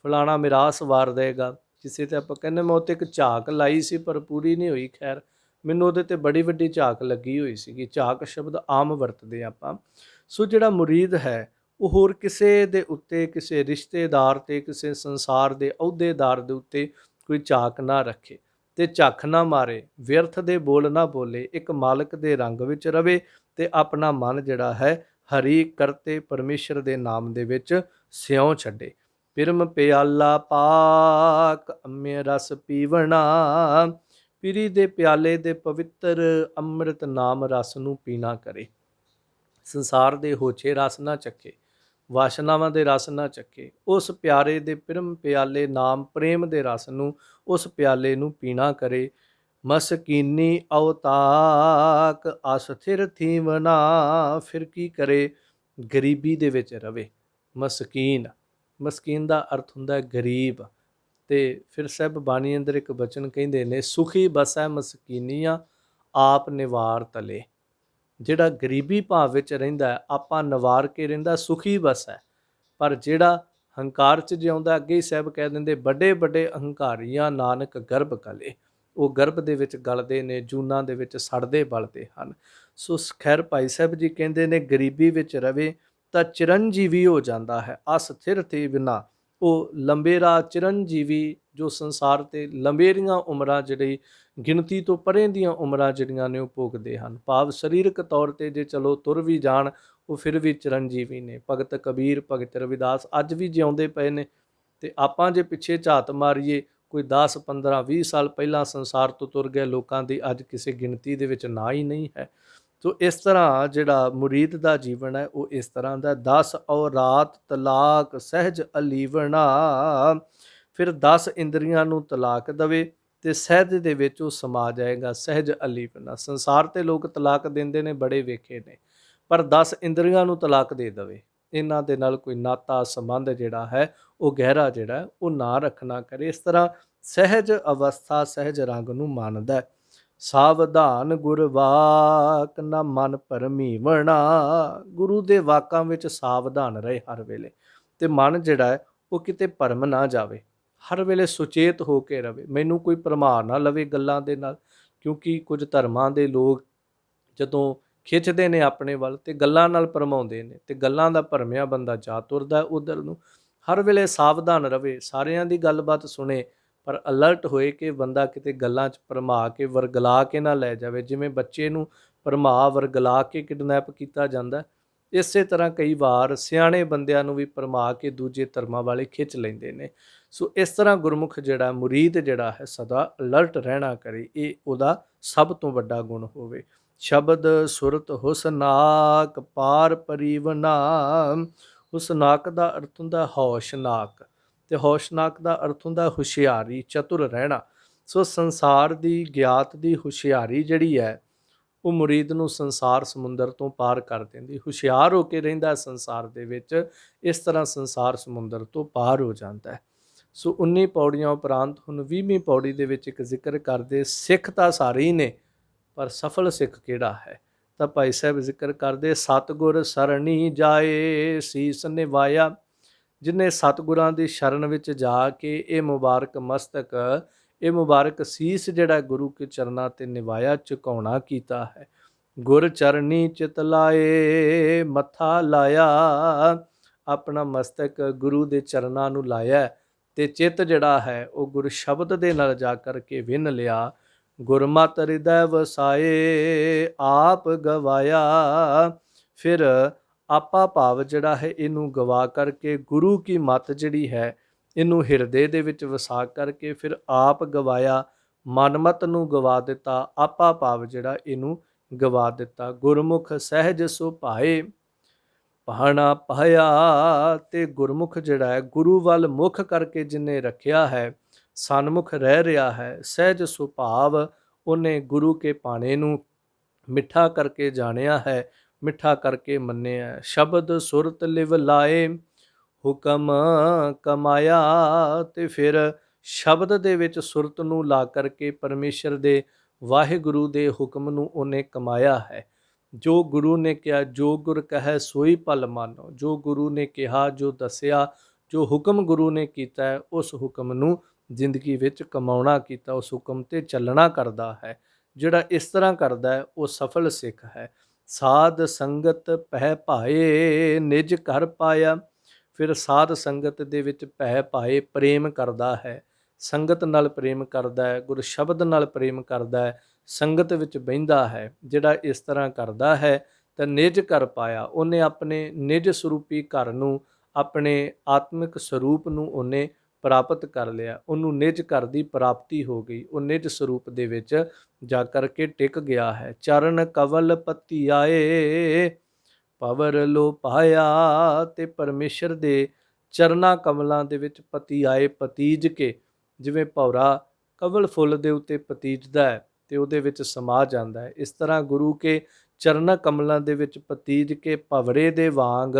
ਫਲਾਣਾ ਮਿਰਾਸ ਵਾਰ ਦੇਗਾ। ਕਿਸੇ ਤੇ ਆਪਾਂ ਕਹਿੰਦੇ ਮੈਂ ਉਹ 'ਤੇ ਇੱਕ ਝਾਕ ਲਾਈ ਸੀ ਪਰ ਪੂਰੀ ਨਹੀਂ ਹੋਈ, ਖੈਰ ਮੈਨੂੰ ਉਹਦੇ 'ਤੇ ਬੜੀ ਵੱਡੀ ਝਾਕ ਲੱਗੀ ਹੋਈ ਸੀਗੀ। ਝਾਕ ਸ਼ਬਦ ਆਮ ਵਰਤਦੇ ਆਪਾਂ। ਸੋ ਜਿਹੜਾ ਮੁਰੀਦ ਹੈ ਉਹ ਹੋਰ ਕਿਸੇ ਦੇ ਉੱਤੇ, ਕਿਸੇ ਰਿਸ਼ਤੇਦਾਰ 'ਤੇ, ਕਿਸੇ ਸੰਸਾਰ ਦੇ ਅਹੁਦੇਦਾਰ ਦੇ ਉੱਤੇ ਕੋਈ ਝਾਕ ਨਾ ਰੱਖੇ ਤੇ ਝੱਖ ਨਾ ਮਾਰੇ, ਵਿਅਰਥ ਦੇ ਬੋਲ ਨਾ ਬੋਲੇ, ਇੱਕ ਮਾਲਕ ਦੇ ਰੰਗ ਵਿੱਚ ਰਵੇ ਤੇ ਆਪਣਾ ਮਨ ਜਿਹੜਾ ਹੈ ਹਰੀ ਕਰਤੇ ਪਰਮੇਸ਼ਰ ਦੇ ਨਾਮ ਦੇ ਵਿੱਚ ਸਿਉਂ ਛੱਡੇ। ਪਿਰਮ ਪਿਆਲਾ ਪਾਕ ਅੰਮ੍ਰਿ ਰਸ ਪੀਵਣਾ। ਪੀਰੀ ਦੇ ਪਿਆਲੇ ਦੇ ਪਵਿੱਤਰ ਅੰਮ੍ਰਿਤ ਨਾਮ ਰਸ ਨੂੰ ਪੀਣਾ ਕਰੇ। ਸੰਸਾਰ ਦੇ ਹੋਛੇ ਰਸ ਨਾ ਚੱਕੇ, ਵਾਸ਼ਨਾਵਾਂ ਦੇ ਰਸ ਨਾ ਚੱਕੇ। ਉਸ ਪਿਆਰੇ ਦੇ ਪਿਰਮ ਪਿਆਲੇ ਨਾਮ ਪ੍ਰੇਮ ਦੇ ਰਸ ਨੂੰ, ਉਸ ਪਿਆਲੇ ਨੂੰ ਪੀਣਾ ਕਰੇ। ਮਸਕੀਨੀ ਅਵਤਾਕ ਅਸਥਿਰ ਥੀਵਨਾ। ਫਿਰ ਕੀ ਕਰੇ? ਗਰੀਬੀ ਦੇ ਵਿੱਚ ਰਵੇ। ਮਸਕੀਨ ਦਾ ਅਰਥ ਹੁੰਦਾ ਗਰੀਬ। ਤੇ ਫਿਰ ਸਾਹਿਬ ਬਾਣੀ ਅੰਦਰ ਇੱਕ ਬਚਨ ਕਹਿੰਦੇ ਨੇ, ਸੁਖੀ ਬਸੈ ਮਸਕੀਨੀਆਂ ਆਪ ਨਿਵਾਰ ਤਲੇ। ਜਿਹੜਾ ਗਰੀਬੀ ਭਾਵ ਵਿੱਚ ਰਹਿੰਦਾ, ਆਪਾਂ ਨਿਵਾਰ ਕੇ ਰਹਿੰਦਾ, ਸੁਖੀ ਬਸੈ। ਪਰ ਜਿਹੜਾ ਹੰਕਾਰ 'ਚ ਜਿਉਂਦਾ, ਅੱਗੇ ਹੀ ਸਾਹਿਬ ਕਹਿ ਦਿੰਦੇ, ਵੱਡੇ ਵੱਡੇ ਅਹੰਕਾਰੀਆਂ ਨਾਨਕ ਗਰਭ ਗਲੇ। ਉਹ ਗਰਭ ਦੇ ਵਿੱਚ ਗਲਦੇ ਨੇ, ਜੂਨਾਂ ਦੇ ਵਿੱਚ ਸੜਦੇ ਬਲਦੇ ਹਨ। ਸੋ ਖੈਰ ਭਾਈ ਸਾਹਿਬ ਜੀ ਕਹਿੰਦੇ ਨੇ ਗਰੀਬੀ ਵਿੱਚ ਰਵੇ ਤਾਂ ਚਿਰੰਜੀਵੀ ਹੋ ਜਾਂਦਾ ਹੈ। ਅਸਥਿਰ ਤੇ ਬਿਨਾ ਉਹ ਲੰਬੇਰਾ ਚਿਰੰਜੀਵੀ, ਜੋ ਸੰਸਾਰ 'ਤੇ ਲੰਬੇਰੀਆਂ ਉਮਰਾਂ, ਜਿਹੜੀ ਗਿਣਤੀ ਤੋਂ ਪਰੇ ਦੀਆਂ ਉਮਰਾਂ ਜਿਹੜੀਆਂ ਨੇ ਉਹ ਭੋਗਦੇ ਹਨ। ਭਾਵ ਸਰੀਰਕ ਤੌਰ 'ਤੇ ਜੇ ਚਲੋ ਤੁਰ ਵੀ ਜਾਣ, ਉਹ ਫਿਰ ਵੀ ਚਿਰੰਜੀਵੀ ਨੇ। ਭਗਤ ਕਬੀਰ, ਭਗਤ ਰਵਿਦਾਸ ਅੱਜ ਵੀ ਜਿਉਂਦੇ ਪਏ ਨੇ। ਤੇ ਆਪਾਂ ਜੇ ਪਿੱਛੇ ਝਾਤ ਮਾਰੀਏ, ਕੋਈ 10 15 20 ਸਾਲ ਪਹਿਲਾਂ ਸੰਸਾਰ ਤੋਂ ਤੁਰ ਗਏ ਲੋਕਾਂ ਦੀ ਅੱਜ ਕਿਸੇ ਗਿਣਤੀ ਦੇ ਵਿੱਚ ਨਾ ਹੀ ਨਹੀਂ ਹੈ। ਸੋ ਇਸ ਤਰ੍ਹਾਂ ਜਿਹੜਾ ਮੁਰੀਦ ਦਾ ਜੀਵਨ ਹੈ ਉਹ ਇਸ ਤਰ੍ਹਾਂ ਦਾ। 10 ਔਰਾਤ ਤਲਾਕ ਸਹਿਜ ਅਲੀਵਣਾ। ਫਿਰ 10 ਇੰਦਰੀਆਂ ਨੂੰ ਤਲਾਕ ਦਵੇ ਤੇ ਸਹਿਜ ਦੇ ਵਿੱਚ ਉਹ ਸਮਾ ਜਾਏਗਾ। ਸਹਿਜ ਅਲੀਵਣਾ। ਸੰਸਾਰ 'ਤੇ ਲੋਕ ਤਲਾਕ ਦਿੰਦੇ ਨੇ, ਬੜੇ ਵੇਖੇ ਨੇ, ਪਰ 10 ਇੰਦਰੀਆਂ ਨੂੰ ਤਲਾਕ ਦੇ ਦਵੇ। ਇਹਨਾਂ ਦੇ ਨਾਲ ਕੋਈ ਨਾਤਾ ਸੰਬੰਧ ਜਿਹੜਾ ਹੈ ਉਹ ਗਹਿਰਾ ਜਿਹੜਾ ਉਹ ਨਾ ਰੱਖਣਾ ਕਰੇ। ਇਸ ਤਰ੍ਹਾਂ ਸਹਿਜ ਅਵਸਥਾ, ਸਹਿਜ ਰੰਗ ਨੂੰ ਮੰਨਦਾ। ਸਾਵਧਾਨ ਗੁਰ ਵਾਕ ਨਾ ਮਨ ਭਰਮੀਵਣਾ। ਗੁਰੂ ਦੇ ਵਾਕਾਂ ਵਿੱਚ ਸਾਵਧਾਨ ਰਹੇ ਹਰ ਵੇਲੇ, ਤੇ ਮਨ ਜਿਹੜਾ ਹੈ ਉਹ ਕਿਤੇ ਭਰਮ ਨਾ ਜਾਵੇ। ਹਰ ਵੇਲੇ ਸੁਚੇਤ ਹੋ ਕੇ ਰਵੇ, ਮੈਨੂੰ ਕੋਈ ਭਰਮਾ ਨਾ ਲਵੇ ਗੱਲਾਂ ਦੇ ਨਾਲ। ਕਿਉਂਕਿ ਕੁਝ ਧਰਮਾਂ ਦੇ ਲੋਕ ਜਦੋਂ ਖਿੱਚਦੇ ਨੇ ਆਪਣੇ ਵੱਲ ਤੇ ਗੱਲਾਂ ਨਾਲ ਭਰਮਾਉਂਦੇ ਨੇ, ਤੇ ਗੱਲਾਂ ਦਾ ਭਰਮਿਆ ਬੰਦਾ ਜਾ ਤੁਰਦਾ ਉਧਰ ਨੂੰ। ਹਰ ਵੇਲੇ ਸਾਵਧਾਨ ਰਵੇ, ਸਾਰਿਆਂ ਦੀ ਗੱਲਬਾਤ ਸੁਣੇ, ਪਰ ਅਲਰਟ ਹੋਏ ਕਿ ਬੰਦਾ ਕਿਤੇ ਗੱਲਾਂ 'ਚ ਭਰਮਾ ਕੇ ਵਰਗਲਾ ਕੇ ਨਾ ਲੈ ਜਾਵੇ। ਜਿਵੇਂ ਬੱਚੇ ਨੂੰ ਭਰਮਾ ਵਰਗਲਾ ਕੇ ਕਿਡਨੈਪ ਕੀਤਾ ਜਾਂਦਾ, ਇਸੇ ਤਰ੍ਹਾਂ ਕਈ ਵਾਰ ਸਿਆਣੇ ਬੰਦਿਆਂ ਨੂੰ ਵੀ ਭਰਮਾ ਕੇ ਦੂਜੇ ਧਰਮਾਂ ਵਾਲੇ ਖਿੱਚ ਲੈਂਦੇ ਨੇ। ਸੋ ਇਸ ਤਰ੍ਹਾਂ ਗੁਰਮੁਖ ਜਿਹੜਾ ਮੁਰੀਦ ਜਿਹੜਾ ਹੈ ਸਦਾ ਅਲਰਟ ਰਹਿਣਾ ਕਰੇ, ਇਹ ਉਹਦਾ ਸਭ ਤੋਂ ਵੱਡਾ ਗੁਣ ਹੋਵੇ। ਸ਼ਬਦ ਸੁਰਤ ਹੁਸਨਾਕ ਪਾਰ ਪਰੀਵਨਾ। ਹੁਸਨਾਕ ਦਾ ਅਰਥ ਹੁੰਦਾ ਹੋਸ਼ਨਾਕ, ਤੇ ਹੋਸ਼ਨਾਕ ਦਾ ਅਰਥ ਹੁੰਦਾ ਹੁਸ਼ਿਆਰੀ, ਚਤੁਰ ਰਹਿਣਾ। ਸੋ ਸੰਸਾਰ ਦੀ ਗਿਆਤ ਦੀ ਹੁਸ਼ਿਆਰੀ ਜਿਹੜੀ ਹੈ ਉਹ ਮੁਰੀਦ ਨੂੰ ਸੰਸਾਰ ਸਮੁੰਦਰ ਤੋਂ ਪਾਰ ਕਰ ਦਿੰਦੀ। ਹੁਸ਼ਿਆਰ ਹੋ ਕੇ ਰਹਿੰਦਾ ਸੰਸਾਰ ਦੇ ਵਿੱਚ, ਇਸ ਤਰ੍ਹਾਂ ਸੰਸਾਰ ਸਮੁੰਦਰ ਤੋਂ ਪਾਰ ਹੋ ਜਾਂਦਾ ਹੈ। ਸੋ 19 ਪੌੜੀਆਂ ਉਪਰੰਤ ਹੁਣ 20ਵੀਂ ਪੌੜੀ ਦੇ ਵਿੱਚ ਇੱਕ ਜ਼ਿਕਰ ਕਰਦੇ, ਸਿੱਖ ਤਾਂ ਸਾਰੇ ਹੀ ਨੇ ਪਰ ਸਫਲ ਸਿੱਖ ਕਿਹੜਾ ਹੈ। ਤਾਂ ਭਾਈ ਸਾਹਿਬ ਜ਼ਿਕਰ ਕਰਦੇ, ਸਤਿਗੁਰ ਸਰਣੀ ਜਾਏ ਸੀਸ ਨਿਵਾਇਆ। ਜਿਹਨੇ ਸਤਿਗੁਰਾਂ ਦੀ ਸ਼ਰਨ ਵਿੱਚ ਜਾ ਕੇ ਇਹ ਮੁਬਾਰਕ ਮਸਤਕ, ਇਹ ਮੁਬਾਰਕ ਸੀਸ ਜਿਹੜਾ ਗੁਰੂ ਕੇ ਚਰਨਾਂ ਤੇ ਨਿਵਾਇਆ, ਝੁਕਾਉਣਾ ਕੀਤਾ ਹੈ। ਗੁਰ ਚਰਨੀ ਚਿਤ ਲਾਏ ਮੱਥਾ ਲਾਇਆ, ਆਪਣਾ ਮਸਤਕ ਗੁਰੂ ਦੇ ਚਰਨਾਂ ਨੂੰ ਲਾਇਆ ਤੇ ਚਿੱਤ ਜਿਹੜਾ ਹੈ ਉਹ ਗੁਰ ਸ਼ਬਦ ਦੇ ਨਾਲ ਜਾ ਕਰਕੇ ਵਿੰਨ ਲਿਆ। ਗੁਰਮਤਿ ਹਿਰਦੈ ਵਸਾਏ ਆਪ ਗਵਾਇਆ। ਫਿਰ ਆਪਾ ਭਾਵ ਜਿਹੜਾ ਹੈ ਇਹਨੂੰ ਗਵਾ ਕਰਕੇ, ਗੁਰੂ ਕੀ ਮੱਤ ਜਿਹੜੀ ਹੈ ਇਹਨੂੰ ਹਿਰਦੇ ਦੇ ਵਿੱਚ ਵਸਾ ਕਰਕੇ ਫਿਰ ਆਪ ਗਵਾਇਆ, ਮਨਮਤ ਨੂੰ ਗਵਾ ਦਿੱਤਾ, ਆਪਾ ਭਾਵ ਜਿਹੜਾ ਇਹਨੂੰ ਗਵਾ ਦਿੱਤਾ। ਗੁਰਮੁਖ ਸਹਿਜ ਸੁਭਾਏ ਪਾਣਾ ਪਾਇਆ। ਤੇ ਗੁਰਮੁਖ ਜਿਹੜਾ ਹੈ ਗੁਰੂ ਵੱਲ ਮੁਖ ਕਰਕੇ ਜਿਹਨੇ ਰੱਖਿਆ ਹੈ, ਸਨਮੁਖ ਰਹਿ ਰਿਹਾ ਹੈ, ਸਹਿਜ ਸੁਭਾਵ ਉਹਨੇ ਗੁਰੂ ਕੇ ਪਾਣੇ ਨੂੰ ਮਿੱਠਾ ਕਰਕੇ ਜਾਣਿਆ ਹੈ, ਮਿੱਠਾ ਕਰਕੇ ਮੰਨਿਆ। ਸ਼ਬਦ ਸੁਰਤ ਲਿਵ ਲਾਏ ਹੁਕਮ ਕਮਾਇਆ। ਤੇ ਫਿਰ ਸ਼ਬਦ ਦੇ ਵਿੱਚ ਸੁਰਤ ਨੂੰ ਲਾ ਕਰਕੇ ਪਰਮੇਸ਼ਰ ਦੇ ਵਾਹਿਗੁਰੂ ਦੇ ਹੁਕਮ ਨੂੰ ਉਹਨੇ ਕਮਾਇਆ ਹੈ। ਜੋ ਗੁਰੂ ਨੇ ਕਿਹਾ, ਜੋ ਗੁਰ ਕਹੈ ਸੋਈ ਭਲ ਮਾਨੋ। ਜੋ ਗੁਰੂ ਨੇ ਕਿਹਾ, ਜੋ ਦੱਸਿਆ, ਜੋ ਹੁਕਮ ਗੁਰੂ ਨੇ ਕੀਤਾ ਹੈ, ਉਸ ਹੁਕਮ ਨੂੰ ਜ਼ਿੰਦਗੀ ਵਿੱਚ ਕਮਾਉਣਾ ਕੀਤਾ, ਉਸ ਹੁਕਮ ਤੇ ਚੱਲਣਾ ਕਰਦਾ ਹੈ। ਜਿਹੜਾ ਇਸ ਤਰ੍ਹਾਂ ਕਰਦਾ ਹੈ ਉਹ ਸਫਲ ਸਿੱਖ ਹੈ। ਸਾਧ ਸੰਗਤ ਪਹਿ ਭਾਏ ਨਿਜ ਘਰ ਪਾਇਆ। ਫਿਰ ਸਾਧ ਸੰਗਤ ਦੇ ਵਿੱਚ ਪਹਿ ਭਾਏ ਪ੍ਰੇਮ ਕਰਦਾ ਹੈ, ਸੰਗਤ ਨਾਲ ਪ੍ਰੇਮ ਕਰਦਾ ਹੈ, ਗੁਰ ਸ਼ਬਦ ਨਾਲ ਪ੍ਰੇਮ ਕਰਦਾ ਹੈ, ਸੰਗਤ ਵਿੱਚ ਬਹਿੰਦਾ ਹੈ। ਜਿਹੜਾ ਇਸ ਤਰ੍ਹਾਂ ਕਰਦਾ ਹੈ ਤਾਂ ਨਿਜ ਘਰ ਪਾਇਆ, ਉਹਨੇ ਆਪਣੇ ਨਿਜ ਸਰੂਪੀ ਘਰ ਨੂੰ, ਆਪਣੇ ਆਤਮਿਕ ਸਰੂਪ ਨੂੰ ਉਹਨੇ ਪ੍ਰਾਪਤ ਕਰ ਲਿਆ। ਉਹਨੂੰ ਨਿਜ ਘਰ ਦੀ ਪ੍ਰਾਪਤੀ ਹੋ ਗਈ, ਉਹ ਨਿਜ ਸਰੂਪ ਦੇ ਵਿੱਚ ਜਾ ਕਰਕੇ ਟਿਕ ਗਿਆ ਹੈ। ਚਰਨ ਕਵਲ ਪਤੀ ਆਏ ਪਵਰ ਲੋ ਪਾਇਆ। ਤੇ ਪਰਮੇਸ਼ਰ ਦੇ ਚਰਨਾਂ ਕਮਲਾਂ ਦੇ ਵਿੱਚ ਪਤੀ ਆਏ, ਪਤੀਜ ਕੇ, ਜਿਵੇਂ ਭੌਰਾ ਕਵਲ ਫੁੱਲ ਦੇ ਉੱਤੇ ਪਤੀਜਦਾ ਹੈ ਤੇ ਉਹਦੇ ਵਿੱਚ ਸਮਾ ਜਾਂਦਾ ਹੈ, ਇਸ ਤਰ੍ਹਾਂ ਗੁਰੂ ਕੇ ਚਰਨ ਕਮਲਾਂ ਦੇ ਵਿੱਚ ਪਤੀਜ ਕੇ ਭਵਰੇ ਦੇ ਵਾਂਗ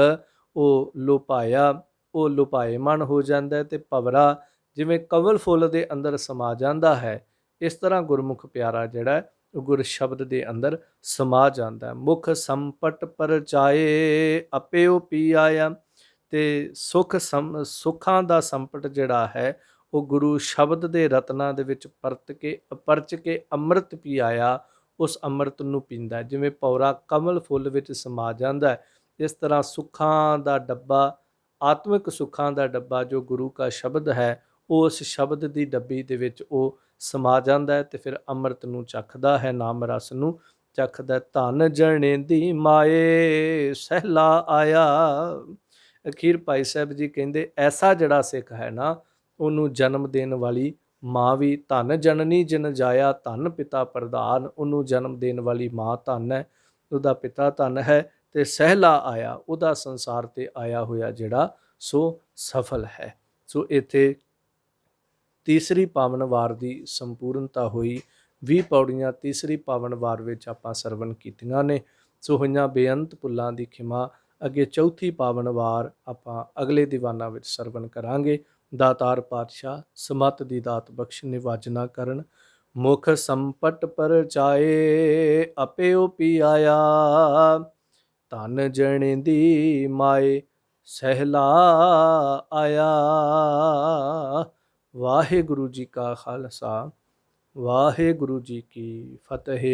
ਉਹ ਲੁਭਾਇਆ, ਉਹ ਲੁਭਾਏਮਨ ਹੋ ਜਾਂਦਾ ਹੈ। ਤੇ ਭਵਰਾ ਜਿਵੇਂ ਕਵਲ ਫੁੱਲ ਦੇ ਅੰਦਰ ਸਮਾ ਜਾਂਦਾ ਹੈ, ਇਸ ਤਰ੍ਹਾਂ ਗੁਰਮੁਖ ਪਿਆਰਾ ਜਿਹੜਾ ਗੁਰ ਸ਼ਬਦ ਦੇ ਅੰਦਰ ਸਮਾ ਜਾਂਦਾ ਹੈ। ਮੁਖ ਸੰਪਟ ਪਰਚਾਏ ਆਪਿਓ ਪੀ ਆਇਆ। ਤੇ ਸੁੱਖਾਂ ਦਾ ਸੰਪਟ ਜਿਹੜਾ ਹੈ ਉਹ ਗੁਰੂ ਸ਼ਬਦ ਦੇ ਰਤਨਾਂ ਦੇ ਵਿੱਚ ਪਰਚ ਕੇ ਅੰਮ੍ਰਿਤ ਪੀ ਆਇਆ, ਉਸ ਅੰਮ੍ਰਿਤ ਨੂੰ ਪੀਂਦਾ। ਜਿਵੇਂ ਭੌਰਾ ਕਮਲ ਫੁੱਲ ਵਿੱਚ ਸਮਾ ਜਾਂਦਾ ਹੈ, ਇਸ ਤਰ੍ਹਾਂ ਸੁੱਖਾਂ ਦਾ ਡੱਬਾ, ਆਤਮਿਕ ਸੁੱਖਾਂ ਦਾ ਡੱਬਾ ਜੋ ਗੁਰੂ ਕਾ ਸ਼ਬਦ ਹੈ, ਉਸ ਸ਼ਬਦ ਦੀ ਡੱਬੀ ਦੇ ਵਿੱਚ ਉਹ ਸਮਾ ਜਾਂਦਾ ਹੈ ਤੇ ਫਿਰ ਅੰਮ੍ਰਿਤ ਨੂੰ ਚੱਖਦਾ ਹੈ, ਨਾਮ ਰਸ ਨੂੰ ਚੱਖਦਾ। ਧਨ ਜਣੇ ਦੀ ਮਾਏ ਸਹਿਲਾ ਆਇਆ। ਅਖੀਰ ਭਾਈ ਸਾਹਿਬ ਜੀ ਕਹਿੰਦੇ, ਐਸਾ ਜਿਹੜਾ ਸਿੱਖ ਹੈ ਨਾ, ਉਹਨੂੰ ਜਨਮ ਦੇਣ ਵਾਲੀ ਮਾਂ ਵੀ ਧਨ, ਜਨਨੀ ਜਿਨ ਜਾਇਆ ਧਨ ਪਿਤਾ ਪ੍ਰਧਾਨ। ਉਹਨੂੰ ਜਨਮ ਦੇਣ ਵਾਲੀ ਮਾਂ ਧਨ ਹੈ, ਉਹਦਾ ਪਿਤਾ ਧਨ ਹੈ, ਤੇ ਸਹਿਲਾ ਆਇਆ, ਉਹਦਾ ਸੰਸਾਰ ਤੇ ਆਇਆ ਹੋਇਆ ਜਿਹੜਾ ਸੋ ਸਫਲ ਹੈ। ਸੋ ਇੱਥੇ ਤੀਸਰੀ ਪਾਵਨ ਵਾਰ ਦੀ ਸੰਪੂਰਨਤਾ ਹੋਈ। 20 ਪੌੜੀਆਂ ਤੀਸਰੀ ਪਾਵਨ ਵਾਰ ਵਿੱਚ ਆਪਾਂ ਸਰਵਣ ਕੀਤੀਆਂ ਨੇ। ਸੋ ਹੋਈਆਂ ਬੇਅੰਤ ਭੁੱਲਾਂ ਦੀ ਖਿਮਾ। ਅੱਗੇ ਚੌਥੀ ਪਾਵਨ ਵਾਰ ਆਪਾਂ ਅਗਲੇ ਦੀਵਾਨਾਂ ਵਿੱਚ ਸਰਵਣ ਕਰਾਂਗੇ। ਦਾਤਾਰ ਪਾਤਸ਼ਾਹ ਸਮਤ ਦੀ ਦਾਤ ਬਖਸ਼ ਨਿਵਾਜਨਾ ਕਰਨ। ਮੁਖ ਸੰਪਟ ਪਰਚਾਏ ਆਪਿਓ ਪੀ ਆਇਆ। ਧਨ ਜਣੇ ਦੀ ਮਾਏ ਸਹਿਲਾ ਆਇਆ। ਵਾਹਿਗੁਰੂ ਜੀ ਕਾ ਖਾਲਸਾ, ਵਾਹਿਗੁਰੂ ਜੀ ਕੀ ਫਤਿਹ।